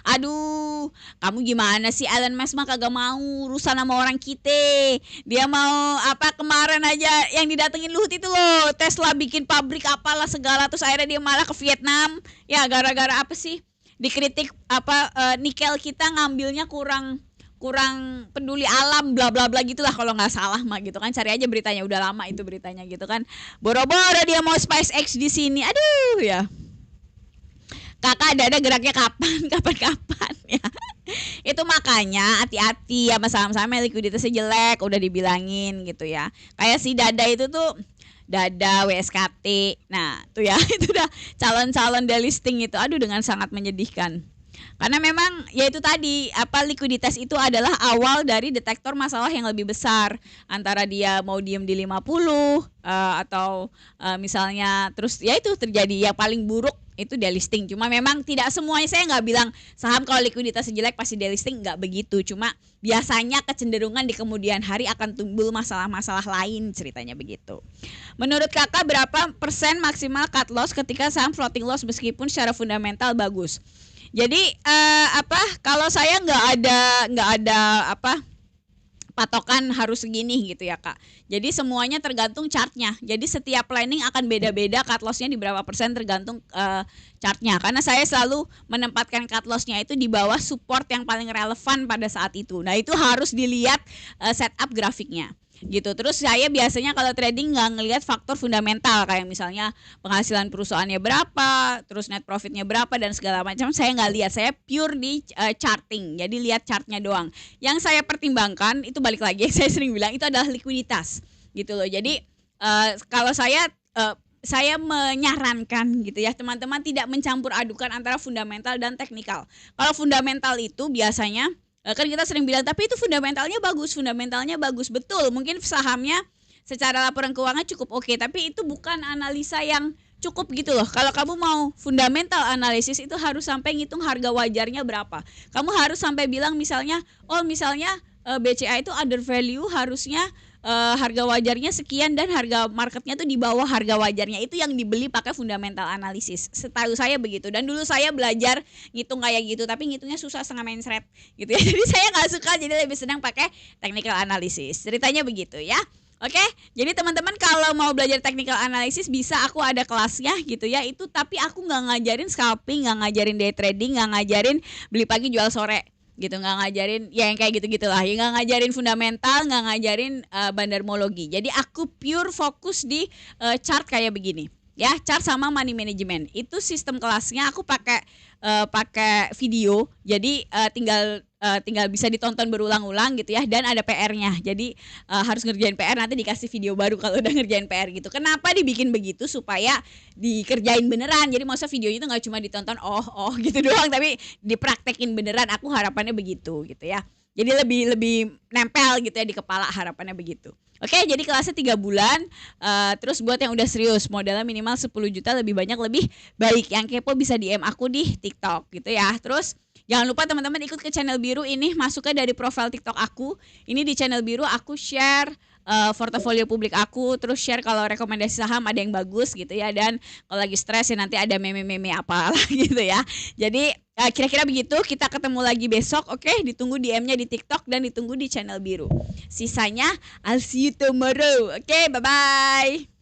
[SPEAKER 1] Aduh, kamu gimana sih? Elon Musk mah kagak mau urusan sama orang kita. Dia mau kemarin aja yang didatengin Luhut itu loh, Tesla bikin pabrik apalah segala, terus akhirnya dia malah ke Vietnam. Ya gara-gara apa sih? Dikritik nikel kita ngambilnya kurang peduli alam bla bla bla gitulah kalau nggak salah mah gitu kan. Cari aja beritanya, udah lama itu beritanya gitu kan. Boro-boro dia mau SpaceX di sini. Aduh ya. Kakak ada geraknya kapan ya. Itu makanya hati-hati sama saham-saham likuiditasnya jelek, udah dibilangin gitu ya. Kayak si Dada itu tuh, Dada WSKT. Nah, tuh ya, itu udah calon-calon delisting itu. Aduh dengan sangat menyedihkan. Karena memang ya itu tadi, likuiditas itu adalah awal dari detektor masalah yang lebih besar. Antara dia mau diem di 50 atau misalnya terus ya itu terjadi yang paling buruk itu delisting. Cuma memang tidak semuanya, saya nggak bilang saham kalau likuiditas jelek pasti delisting, nggak begitu. Cuma biasanya kecenderungan di kemudian hari akan timbul masalah-masalah lain, ceritanya begitu. Menurut kakak berapa persen maksimal cut loss ketika saham floating loss meskipun secara fundamental bagus? Jadi kalau saya nggak ada patokan harus segini gitu ya Kak. Jadi semuanya tergantung chartnya. Jadi setiap planning akan beda-beda cut lossnya di berapa persen tergantung chartnya. Karena saya selalu menempatkan cut lossnya itu di bawah support yang paling relevan pada saat itu. Nah itu harus dilihat setup grafiknya gitu. Terus saya biasanya kalau trading nggak ngelihat faktor fundamental kayak misalnya penghasilan perusahaannya berapa, terus net profitnya berapa dan segala macam. Saya nggak lihat, saya pure di charting. Jadi lihat chartnya doang. Yang saya pertimbangkan itu balik lagi saya sering bilang itu adalah likuiditas gitu loh. Jadi kalau saya menyarankan gitu ya teman-teman tidak mencampur adukan antara fundamental dan teknikal. Kalau fundamental itu biasanya kan kita sering bilang tapi itu fundamentalnya bagus betul, mungkin sahamnya secara laporan keuangan cukup oke, tapi itu bukan analisa yang cukup gitu loh. Kalau kamu mau fundamental analisis itu harus sampai ngitung harga wajarnya berapa. Kamu harus sampai bilang misalnya BCA itu under value, harusnya harga wajarnya sekian dan harga marketnya tuh di bawah harga wajarnya. Itu yang dibeli pakai fundamental analisis. Setahu saya begitu. Dan dulu saya belajar ngitung kayak gitu, tapi ngitungnya susah setengah mencret gitu ya. Jadi saya nggak suka, jadi lebih senang pakai technical analysis. Ceritanya begitu ya. Oke, jadi teman-teman kalau mau belajar technical analysis bisa, aku ada kelasnya gitu ya. Itu tapi aku nggak ngajarin scalping, nggak ngajarin day trading, nggak ngajarin beli pagi jual sore gitu, nggak ngajarin ya yang kayak gitu-gitulah, ya nggak ngajarin fundamental, nggak ngajarin bandarmologi. Jadi aku pure fokus di chart kayak begini ya, chart sama money management. Itu sistem kelasnya aku pakai video, jadi tinggal bisa ditonton berulang-ulang gitu ya, dan ada PR-nya. Jadi harus ngerjain PR, nanti dikasih video baru kalau udah ngerjain PR gitu. Kenapa dibikin begitu? Supaya dikerjain beneran. Jadi maksudnya videonya itu nggak cuma ditonton gitu doang, tapi dipraktekin beneran. Aku harapannya begitu gitu ya. Jadi lebih nempel gitu ya di kepala, harapannya begitu. Oke, jadi kelasnya 3 bulan. Terus buat yang udah serius, modalnya minimal 10 juta, lebih banyak lebih baik. Yang kepo bisa DM aku di TikTok gitu ya. Terus jangan lupa teman-teman ikut ke channel biru ini, masuknya dari profil TikTok aku. Ini di channel biru aku share portofolio publik aku, terus share kalau rekomendasi saham ada yang bagus gitu ya, dan kalau lagi stres ya nanti ada meme-meme apa gitu ya. Jadi kira-kira begitu, kita ketemu lagi besok, oke? Ditunggu DM-nya di TikTok dan ditunggu di channel biru. Sisanya I'll see you tomorrow. Oke, bye-bye.